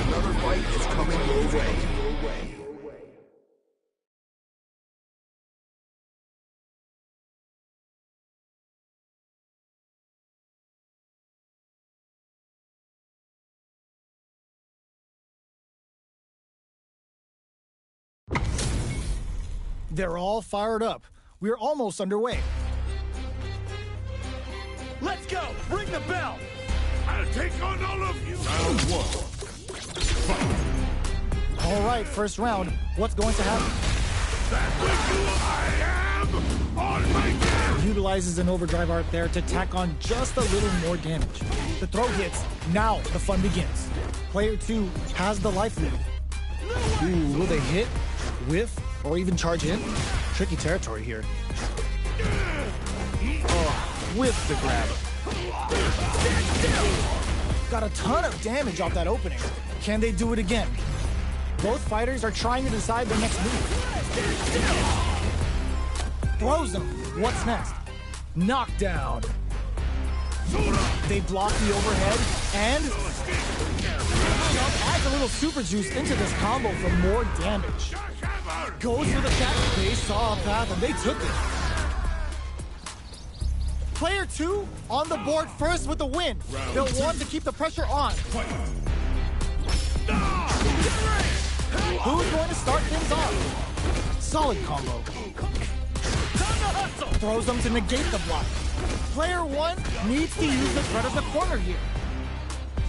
Another fight is coming your way. They're all fired up. We're almost underway. Let's go! Ring the bell! I'll take on all of you. Round one. Fight. All right, first round. What's going to happen? That was who I am on my game. Utilizes an overdrive art there to tack on just a little more damage. The throw hits. Now the fun begins. Player 2 has the life lead. Ooh, will they hit, whiff, or even charge in? Tricky territory here. Oh, whiff the grab. Got a ton of damage off that opening. Can they do it again? Both fighters are trying to decide their next move. Throws him. What's next? Knockdown. They block the overhead and adds a little super juice into this combo for more damage. Goes for the attack. They saw a path and they took it. Player 2 on the board first with the win. They'll want to keep the pressure on. Who's going to start things off? Solid combo. Throws them to negate the block. Player 1 needs to use the threat of the corner here.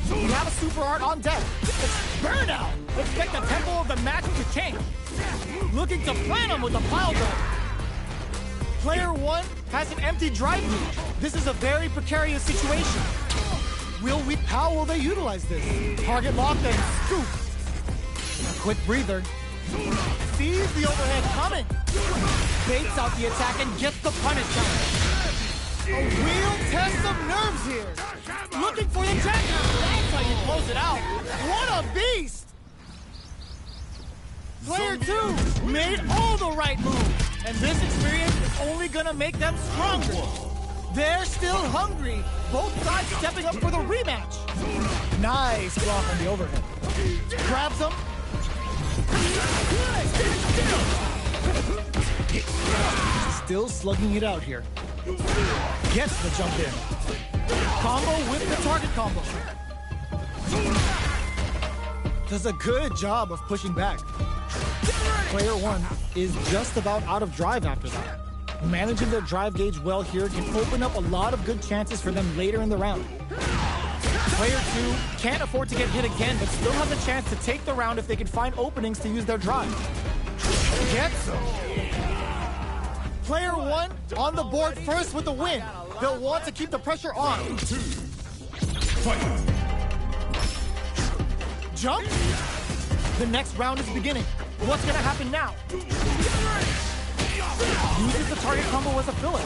We have a super art on deck. It's burnout. Expect the tempo of the match to change. Looking to plan him with a pile drive. Player 1 has an empty drive gauge. This is a very precarious situation. How will they utilize this? Target locked and scoop. Quick breather. Sees the overhead coming. Baits out the attack and gets the punish out. A real test of nerves here. Looking for the attack. That's how you close it out. What a beast! Player 2 made all the right moves. And this experience is only gonna make them stronger. They're still hungry. Both sides stepping up for the rematch. Nice block on the overhead. Grabs him. Still slugging it out here. Gets the jump in. Combo with the target combo. Does a good job of pushing back. Player 1 is just about out of drive after that. Managing their drive gauge well here can open up a lot of good chances for them later in the round. Player 2 can't afford to get hit again, but still has a chance to take the round if they can find openings to use their drive. Gets them. Player 1 on the board first with the win. They'll want to keep the pressure on. Round 2. Fight. Jump. The next round is beginning. What's gonna happen now? Uses the target combo as a filler.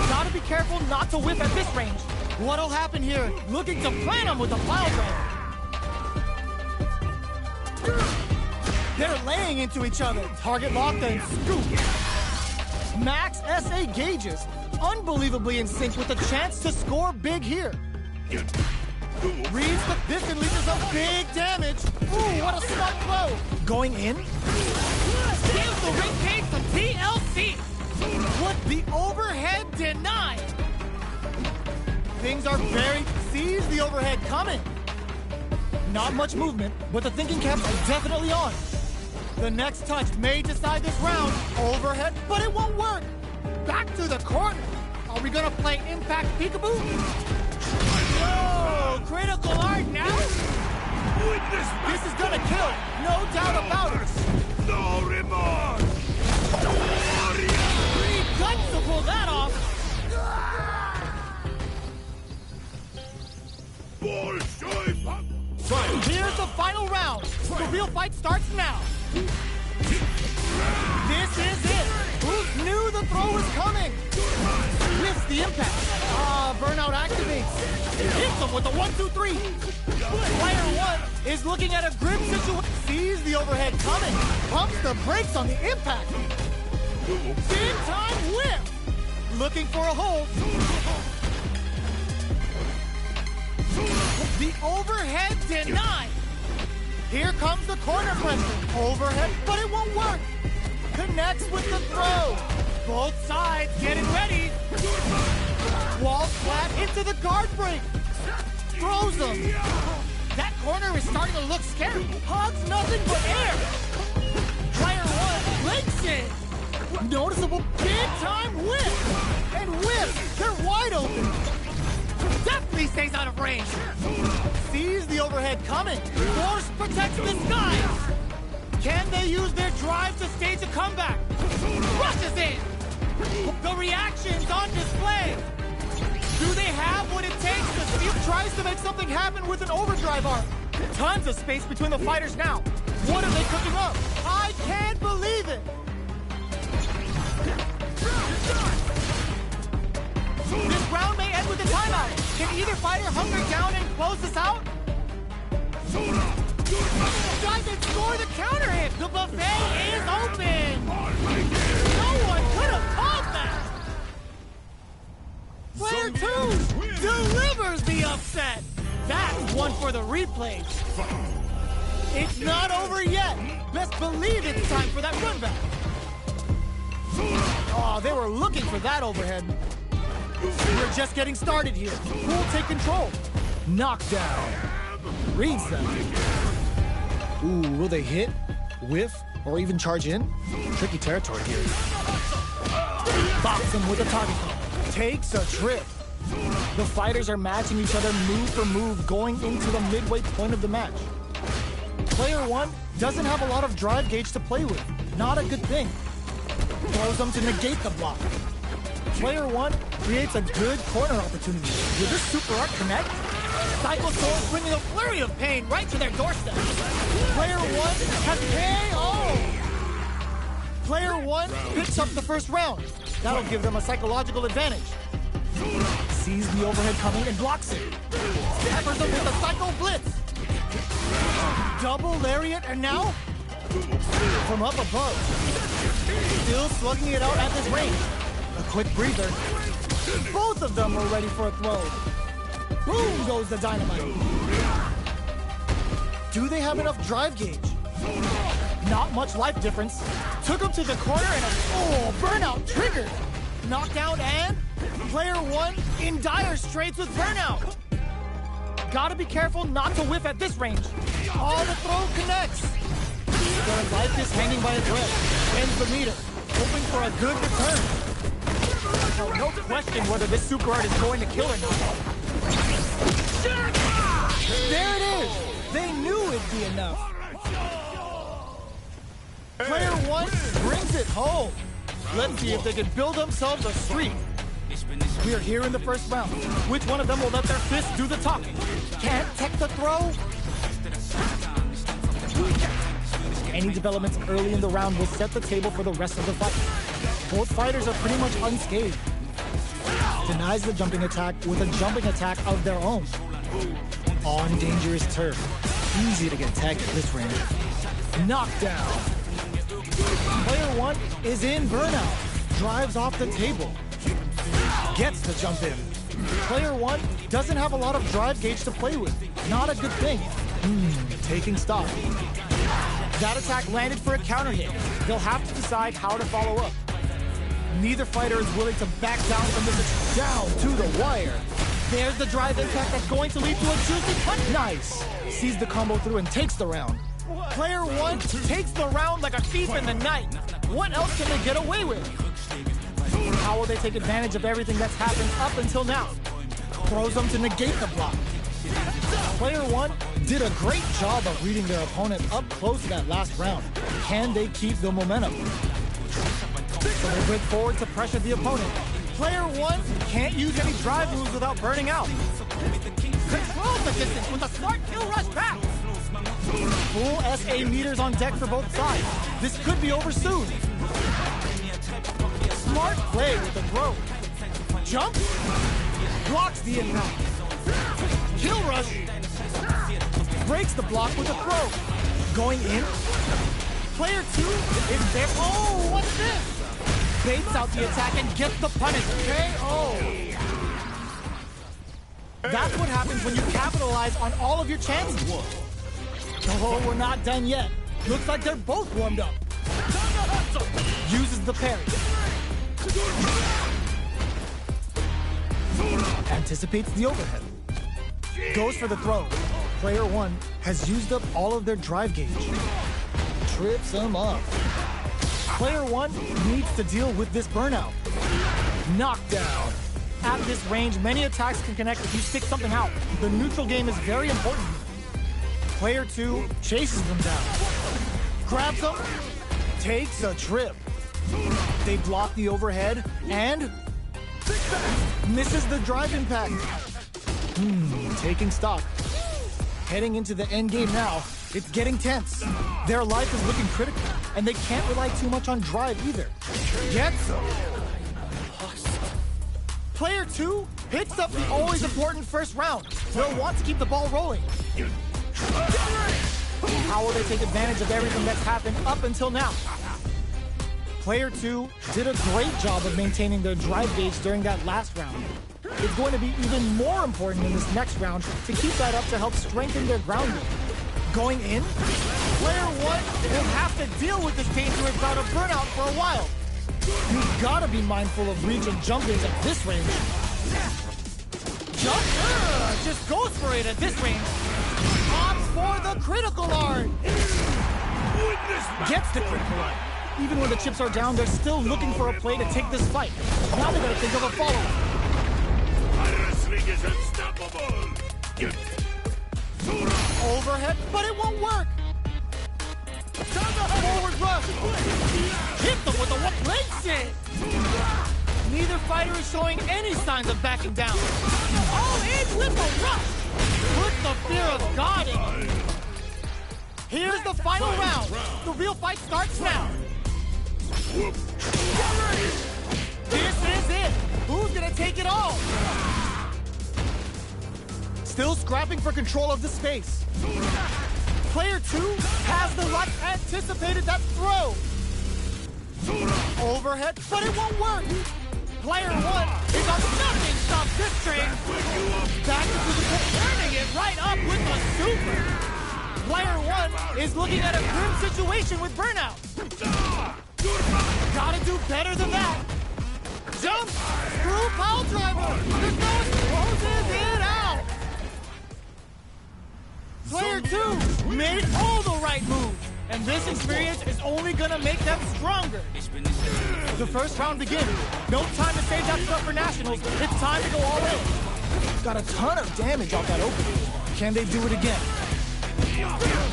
Gotta be careful not to whip at this range. What'll happen here? Looking to plan him with a pile driver. They're laying into each other. Target locked and scoop. Max SA gauges. Unbelievably in sync with a chance to score big here. Reads the this and leaves some big damage. Ooh, what a smart blow. Going in. Steals the ring cage from TLC. What the overhead denied. Things are very... Sees the overhead coming. Not much movement, but the thinking caps are definitely on. The next touch may decide this round. Overhead, but it won't work. Back to the corner. Are we gonna play Impact Peekaboo? Whoa, critical art now? This is gonna kill, no doubt about it. No remorse. Pretty guts to pull that off. Bullshit. Here's the the final round. The real fight starts now. This is it. Who knew the throw was coming? Whiffs the impact. Burnout activates. Hits him with a 1-2-3. Player one is looking at a grim situation. Sees the overhead coming. Pumps the brakes on the impact. Big time whip. Looking for a hole. The overhead denied. Here comes the corner pressure. Overhead, but it won't work. Connects with the throw. Both sides getting ready. Wall flat into the guard break. Throws him. That corner is starting to look scary. Hugs nothing but air. Player one links it. Noticeable big time whip. And whip. They're wide open. Definitely stays out of range. Sees the overhead coming. Force protects the skies. Can they use their drive to stage a comeback? Rushes in. The reaction's on display. Do they have what it takes to steal? Tries to make something happen with an overdrive arc. Tons of space between the fighters now. What are they cooking up? I can't believe it. This round may end with a timeout. Can either fighter hunker down and close this out? Guys, they score the counter hit. The buffet is open. No one could have called that. Player two delivers the upset. That's one for the replays. It's not over yet. Best believe it's time for that run back. Oh, they were looking for that overhead. We're just getting started here. Who will take control? Knockdown. Reads them. Ooh, will they hit, whiff, or even charge in? Tricky territory here. Box him with a target call. Takes a trip. The fighters are matching each other move for move going into the midway point of the match. Player one doesn't have a lot of drive gauge to play with. Not a good thing. Throws them to negate the block. Player one creates a good corner opportunity. Will this super art connect? Cycle Soul bringing a flurry of pain right to their doorstep. Player one has KO. Player one picks up the first round. That'll give them a psychological advantage. Sees the overhead coming and blocks it. Peppers them with a Psycho Blitz. Double lariat and now from up above. Still slugging it out at this range. A quick breather. Both of them are ready for a throw. Boom goes the dynamite. Do they have enough drive gauge? Not much life difference. Took him to the corner and burnout triggered. Knockdown and player one in dire straits with burnout. Gotta be careful not to whiff at this range. Oh, the throw connects. Their life is hanging by a thread. Ends the meter, hoping for a good return. No question whether this super art is going to kill or not. There it is! They knew it'd be enough. Player one brings it home. Let's see if they can build themselves a streak. We are here in the first round. Which one of them will let their fists do the talking? Can't tech the throw? Any developments early in the round will set the table for the rest of the fight. Both fighters are pretty much unscathed. Denies the jumping attack with a jumping attack of their own. On dangerous turf. Easy to get tagged at this range. Knockdown. Player one is in burnout. Drives off the table. Gets the jump in. Player one doesn't have a lot of drive gauge to play with. Not a good thing. Taking stock. That attack landed for a counter hit. They'll have to decide how to follow up. Neither fighter is willing to back down from this. Down to the wire. There's the drive impact that's going to lead to a juicy punch. Nice. Sees the combo through and takes the round. Player one takes the round like a thief in the night. What else can they get away with? How will they take advantage of everything that's happened up until now? Throws them to negate the block. Player one did a great job of reading their opponent up close that last round. Can they keep the momentum? So they break forward to pressure the opponent. Player one can't use any drive moves without burning out. Controls the distance with a smart kill rush back. SA meters on deck for both sides. This could be over soon. Smart play with the throw. Jump. Blocks the impact. Kill rush. Breaks the block with a throw. Going in. Player 2 is there. Oh, what's this? Baits out the attack and gets the punish. KO. That's what happens when you capitalize on all of your chances. Oh, we're not done yet. Looks like they're both warmed up. Uses the parry. Anticipates the overhead. Goes for the throw. Player 1 has used up all of their drive gauge. Trips him up. Player 1 needs to deal with this burnout. Knockdown. At this range, many attacks can connect if you stick something out. The neutral game is very important. Player 2 chases them down. Grabs them. Takes a trip. They block the overhead and misses the drive impact. Taking stock. Heading into the end game now. It's getting tense. Their life is looking critical, and they can't rely too much on drive either. Gets them. Player 2 picks up the always important first round. They'll want to keep the ball rolling. How will they take advantage of everything that's happened up until now? Player 2 did a great job of maintaining their drive gauge during that last round. It's going to be even more important in this next round to keep that up to help strengthen their ground game. Going in, Player 1 will have to deal with this dangerous bout of burnout for a while. You've got to be mindful of reach and jumpings at this range. Jump? Just goes for it at this range. Opts for the critical art. Gets the critical art. Even when the chips are down, they're still looking for a play to take this fight. Now they gotta think of a follow-up. Wrestling is unstoppable. Overhead, but it won't work. Forward rush. Hit them with a what place it. Neither fighter is showing any signs of backing down. All in with the rush. Put the fear of God in you. Here's the final round. The real fight starts now. This is it. Who's gonna take it all? Still scrapping for control of the space. Player 2 has the luck, anticipated that throw. Overhead, but it won't work. Player 1 is on nothing stops this train. Back into the pit, turning it right up with the super. Player 1 is looking at a grim situation with burnout. Gotta do better than that. Jump! Screw pile driver! The ghost closes it out! Player 2 made all the right moves, and this experience is only gonna make them stronger. The first round begins. No time to save that stuff for nationals. It's time to go all in. Got a ton of damage off that opening. Can they do it again?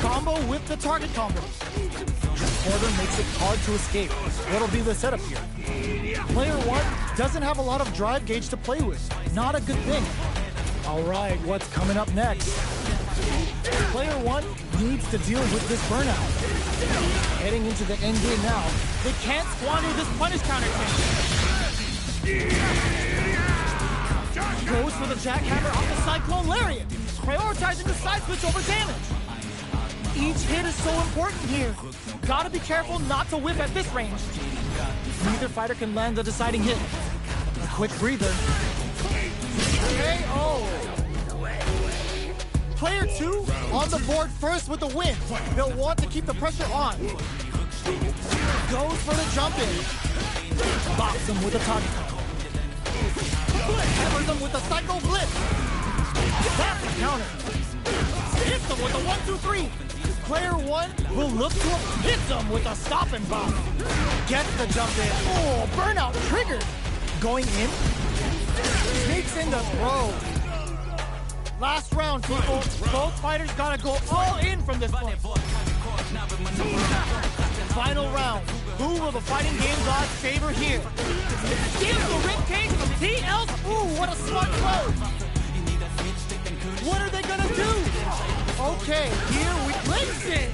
Combo with the target combo. Order makes it hard to escape. What'll be the setup here? Player 1 doesn't have a lot of drive gauge to play with. Not a good thing. All right, what's coming up next? Player 1 needs to deal with this burnout. Heading into the end game now, they can't squander this punish counter chance. Goes for the jackhammer off the Cyclone Lariat, prioritizing the side switch over damage. Each hit is so important here. Gotta be careful not to whip at this range. Neither fighter can land the deciding hit. A quick breather. KO! Player 2 on the board first with the win. They'll want to keep the pressure on. Goes for the jump in. Bops him with a target. Hammers him with a Psycho Blitz. That's a counter. Hits him with a 1-2-3. Player 1 will look to hit him with a stop and bomb. Gets the jump in. Oh, burnout triggered. Going in. Sneaks in the throw. Last round, people. Both fighters gotta go all in from this point. Final round. Who will the fighting game gods favor here? Gives the ribcage from TL's. Ooh, what a smart throw. What are they gonna do? Okay, here we place it.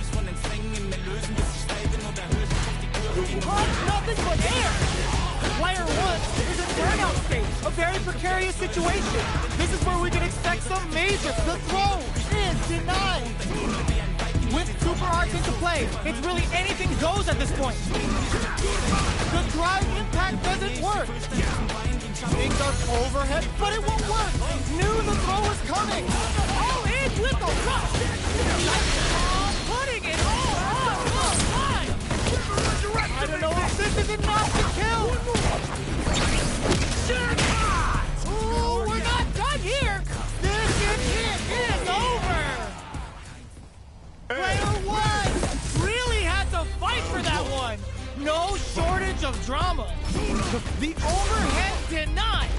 Nothing but air! Player 1 is in burnout state, a very precarious situation. This is where we can expect some major. The throw is denied. With super arts into play, it's really anything goes at this point. The drive impact doesn't work. Things are overhead, but it won't work. Knew the throw was coming. All in with the rush. Putting it all on the line. I don't know if this is enough to kill. Ooh, we're not done here. This is over. Player 1 really had to fight for that one. No shortage of drama. The overhead denied.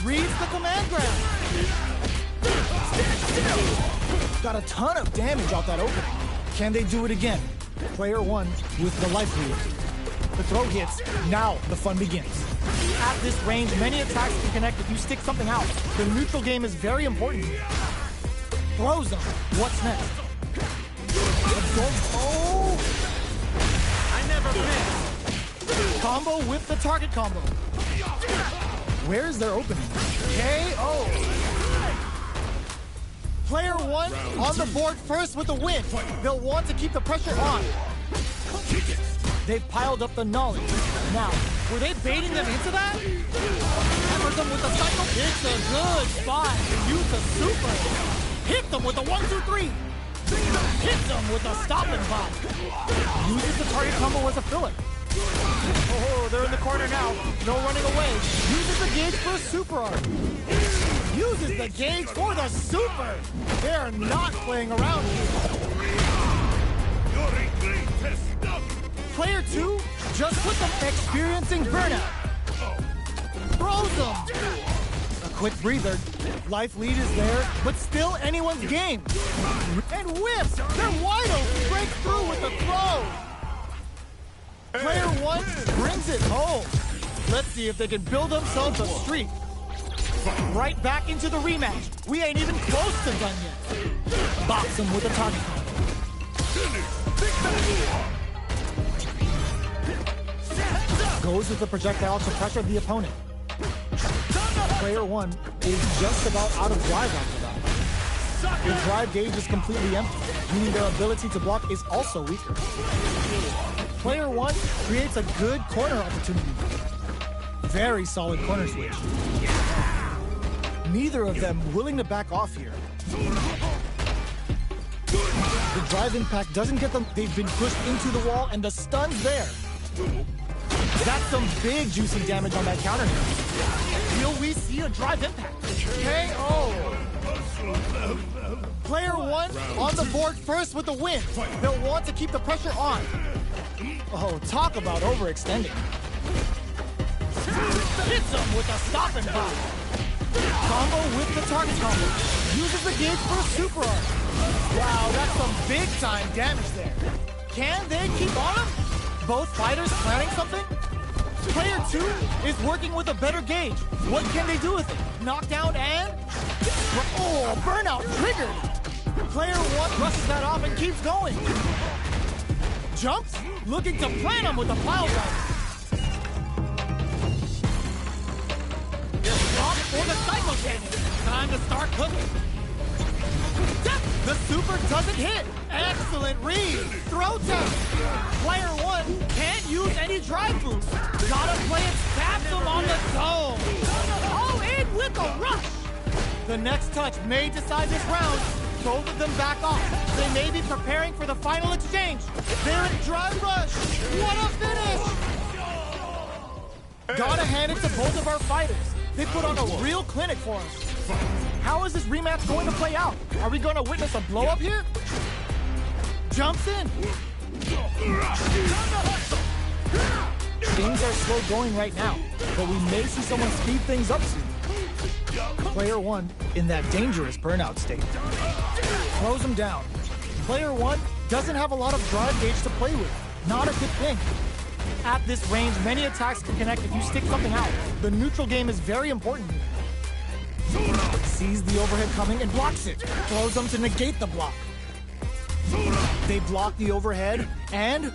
Reads the command ground. Got a ton of damage off that opening. Can they do it again? Player 1 with the life lead. The throw hits. Now the fun begins. At this range, many attacks can connect if you stick something out. The neutral game is very important. Throws them. What's next? Oh! I never miss. Combo with the target combo. Where's their opening? KO. Player 1 on the board first with the win. They'll want to keep the pressure on. They've piled up the knowledge. Now, were they baiting them into that? Hammers them with the cycle. It's a good spot to use the super. Hit them with a 1-2-3. Hit them with a stopping bomb. Uses the target combo as a filler. Oh, they're in the corner now. No running away. Uses the gauge for a super art. Uses the gauge for the super. They're not playing around here. Player 2 just with them experiencing burnout. Throws them. A quick breather. Life lead is there, but still anyone's game. And whips. They're wide open. Breaks through with the throw. Player 1 brings it home. Let's see if they can build themselves a streak. Right back into the rematch. We ain't even close to done yet. Box him with a target combo. Goes with the projectile to pressure the opponent. Player 1 is just about out of drive after that. The drive gauge is completely empty, meaning their ability to block is also weaker. Player 1 creates a good corner opportunity. Very solid corner switch. Neither of them willing to back off here. The drive impact doesn't get them. They've been pushed into the wall and the stun's there. That's some big juicy damage on that counter hit. Will we see a drive impact? KO! Player 1 on the board first with the win. They'll want to keep the pressure on. Oh, talk about overextending. Hits him with a stopping bomb. Combo with the target combo. Uses the gauge for a super art. Wow, that's some big time damage there. Can they keep on him? Both fighters planning something? Player 2 is working with a better gauge. What can they do with it? Knockdown and... Oh, burnout triggered. Player 1 brushes that off and keeps going. Jumps, looking to plant him with a pile driver. Off for the cycle cannon. Time to start cooking. The super doesn't hit. Excellent read. Throw down. Player 1 can't use any drive boost. Gotta play it, taps him on the dome. All in with a rush. The next touch may decide this round. Both of them back off. They may be preparing for the final exchange. They're in drive rush. What a finish. Gotta hand it to both of our fighters. They put on a real clinic for us. How is this rematch going to play out? Are we going to witness a blow-up here? Jumps in. Things are slow going right now, but we may see someone speed things up soon. Player 1 in that dangerous burnout state. Throws him down. Player 1 doesn't have a lot of drive gauge to play with. Not a good thing. At this range, many attacks can connect if you stick something out. The neutral game is very important here. Sees the overhead coming and blocks it. Throws them to negate the block. They block the overhead, and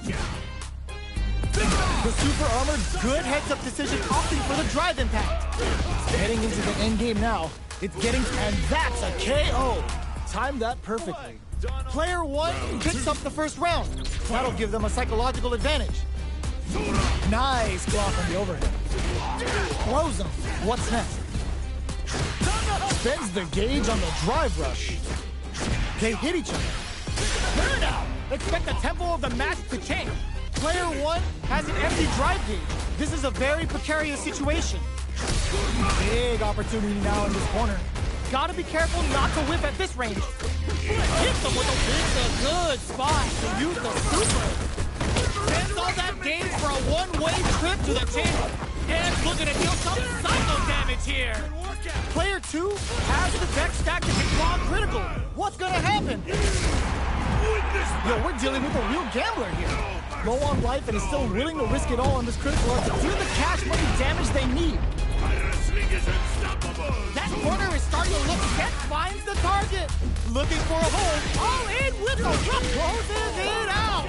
the super armored good heads-up decision opting for the drive impact. Heading into the end game now. It's getting, and that's a KO. Timed that perfectly. Player one picks up the first round. That'll give them a psychological advantage. Nice block on the overhead. Blows them. What's next? Spends the gauge on the drive rush. They hit each other. Burnout! Expect the tempo of the match to change. Player one has an empty drive gauge. This is a very precarious situation. Big opportunity now in this corner. Gotta be careful not to whip at this range. Hit them with a good spot to use the super. Sends all that gains for a one-way trip to the chamber. And looking to deal some psycho damage here. Player two has the deck stacked to get long critical. What's gonna happen? Yo, we're dealing with a real gambler here. Low on life and is still willing to risk it all on this critical art to deal the cash money damage they need. That corner is starting to look set, finds the target. Looking for a hole, all in with the rough, closes it out.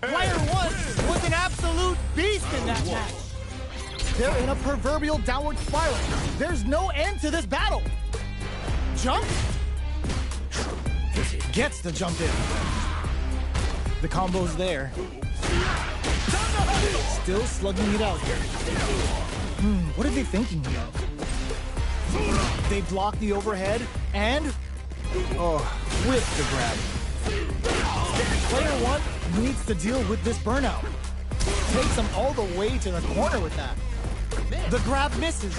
Player one was an absolute beast in that match. They're in a proverbial downward spiral. There's no end to this battle. Jump. Gets the jump in. The combo's there. Still slugging it out here. What are they thinking here? They block the overhead and with the grab. Player one needs to deal with this burnout. Takes him all the way to the corner with that. The grab misses.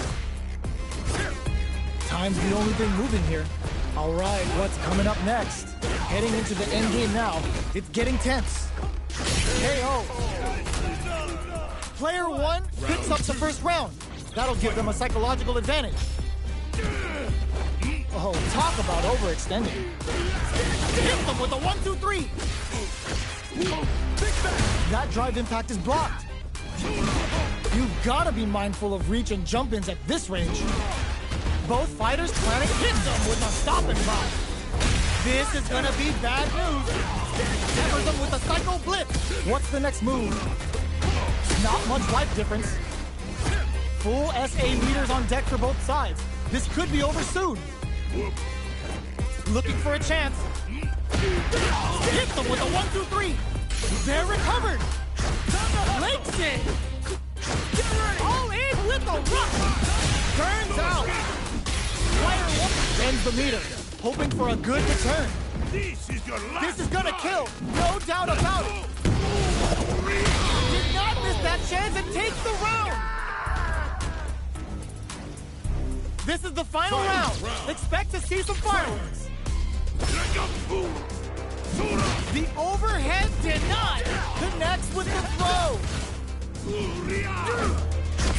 Time's the only thing moving here. All right, what's coming up next? Heading into the end game now. It's getting tense. KO. Player one picks up the first round. That'll give them a psychological advantage. Oh, talk about overextending. Hit them with a 1-2-3. That drive impact is blocked. You've got to be mindful of reach and jump-ins at this range. Both fighters planning hit them with a stopping block. This is gonna be bad news. Severs them with a psycho blitz. What's the next move? Not much life difference. Full SA meters on deck for both sides. This could be over soon. Looking for a chance. Hit them with a 1-2-3. They're recovered. Links it. All in with the rush. Turns out. Player one bends the meter, hoping for a good return. This is your last. This is gonna kill, no doubt about it. Did not miss that chance and takes the round. This is the final round. Expect to see some fireworks. The overhead denied. Connects with the throw.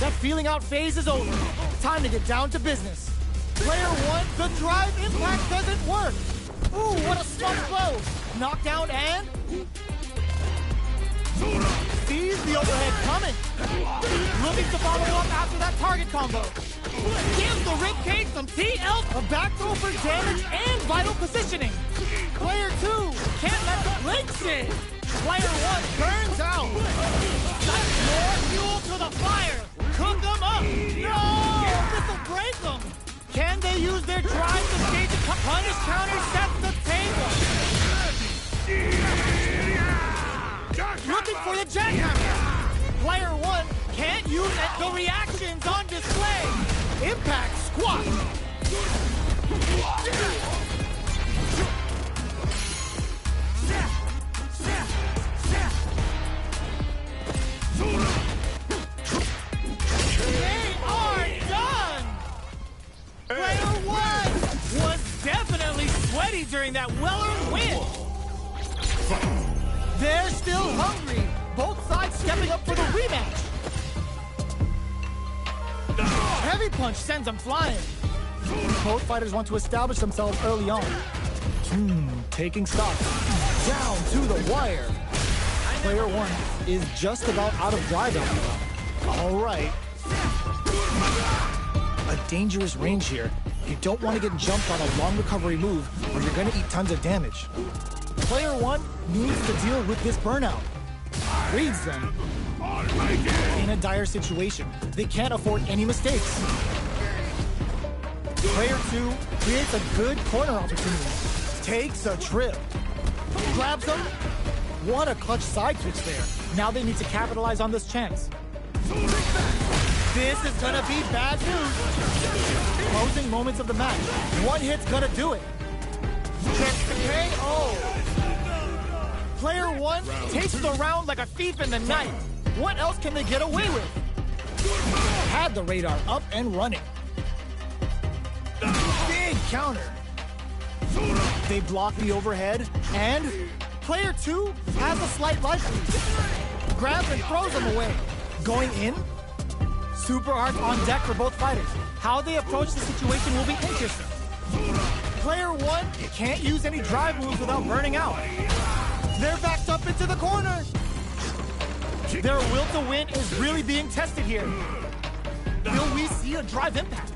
That feeling out phase is over. Time to get down to business. Player one, the drive impact doesn't work. Ooh, what a smart blow. Knockdown and sees the overhead coming. Looking to follow up after that target combo. Gives the ribcage some TL. A back throw for damage and vital positioning. Player two Can't let the links in. Player one burns out. That's more fuel to the fire. Cook them up. No, this'll break them. Can they use their drive to stage a Punish counter sets the table. looking for the jackhammer? Player one can't use the reactions on display. Impact squash. They are done. Player one was definitely sweaty during that well-earned win. They're still hungry. Both sides stepping up for the rematch. Heavy punch sends them flying. Both fighters want to establish themselves early on. Taking stock. Down to the wire. Player one is just about out of drive ammo. All right. A dangerous range here. You don't want to get jumped on a long recovery move or you're going to eat tons of damage. Player 1 needs to deal with this burnout. Reads them. In a dire situation, they can't afford any mistakes. Player 2 creates a good corner opportunity. Takes a trip. Grabs them. What a clutch side switch there. Now they need to capitalize on this chance. This is gonna be bad news. Closing moments of the match. One hit's gonna do it. Gets the KO. Player 1 takes the round like a thief in the night. What else can they get away with? Had the radar up and running. Big counter. They block the overhead, and player 2 has a slight life lead. Grabs and throws them away. Going in. Super arts on deck for both fighters. How they approach the situation will be interesting. Player 1 can't use any drive moves without burning out. They're backed up into the corner. Their will to win is really being tested here. Will we see a drive impact?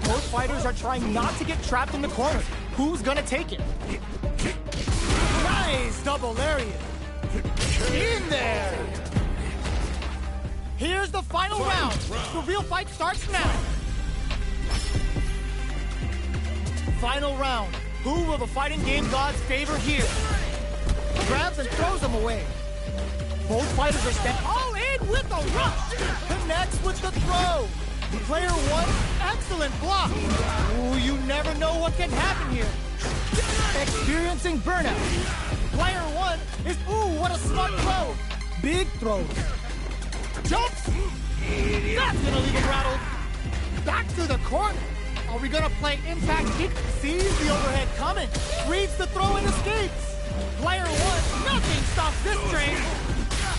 Both fighters are trying not to get trapped in the corner. Who's gonna take it? Nice double lariat. In there. Here's the final round. The real fight starts now. Final round. Who will the fighting game gods favor here? Grabs and throws them away. Both fighters are standing all in with the rush. Connects with the throw. Player 1, excellent block. Ooh, you never know what can happen here. Experiencing burnout. Player 1 is, ooh, what a smart throw. Big throw. Jumps. That's gonna leave him rattled. Back to the corner. Are we gonna play impact kick? Sees the overhead coming. Reads the throw and escapes. Player 1, nothing stops this train.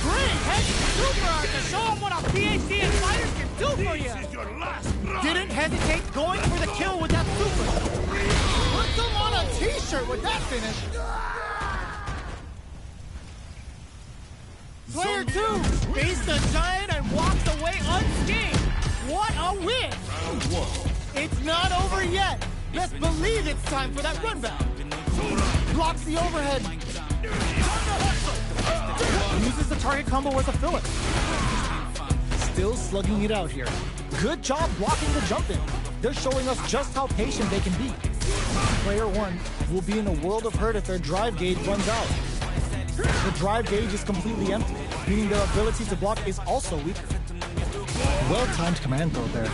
Great head super art to show him what a PhD in fighters can do for you. Didn't hesitate going for the kill with that super. Put them on a t-shirt with that finish. Player 2 faced the giant and walks away unscathed. What a win! It's not over yet. Best believe it's time for that run back. Blocks the overhead. Uses the target combo as a filler. Still slugging it out here. Good job blocking the jump in. They're showing us just how patient they can be. Player 1 will be in a world of hurt if their drive gauge runs out. The drive gauge is completely empty, meaning their ability to block is also weaker. Well-timed command throw there.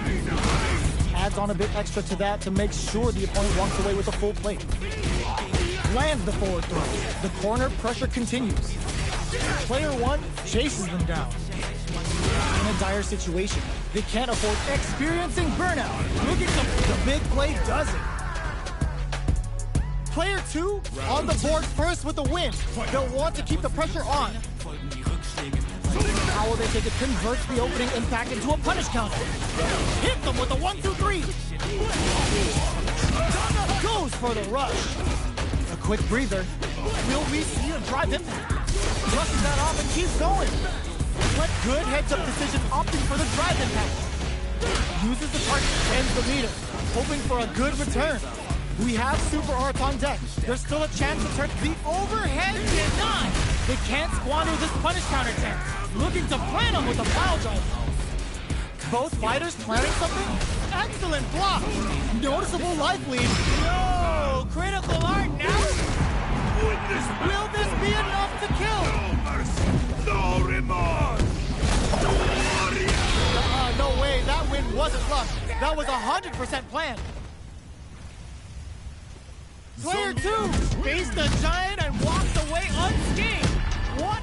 Adds on a bit extra to that to make sure the opponent walks away with a full plate. Lands the forward throw. The corner pressure continues. Player 1 chases them down. In a dire situation, they can't afford experiencing burnout. Looking to the big play does it. Player 2 on the board first with the win. They'll want to keep the pressure on. How will they take it? Converts the opening impact into a punish counter. Hit them with a 1-2-3. Goes for the rush. A quick breather. Will we see a drive impact? Brushes that off and keeps going. What good heads-up decision opting for the drive impact. Uses the target, bends the meter, hoping for a good return. We have super arts on deck. There's still a chance to turn the overhead denied. They can't squander this punish counter chance. Looking to plan them with a pile drive. Both fighters planning something? Excellent block. Noticeable life lead. No! Critical art now? Will this be enough to kill? No remorse! No way. That win wasn't luck. That was 100% planned. Player 2 faced the giant and walked away unscathed. What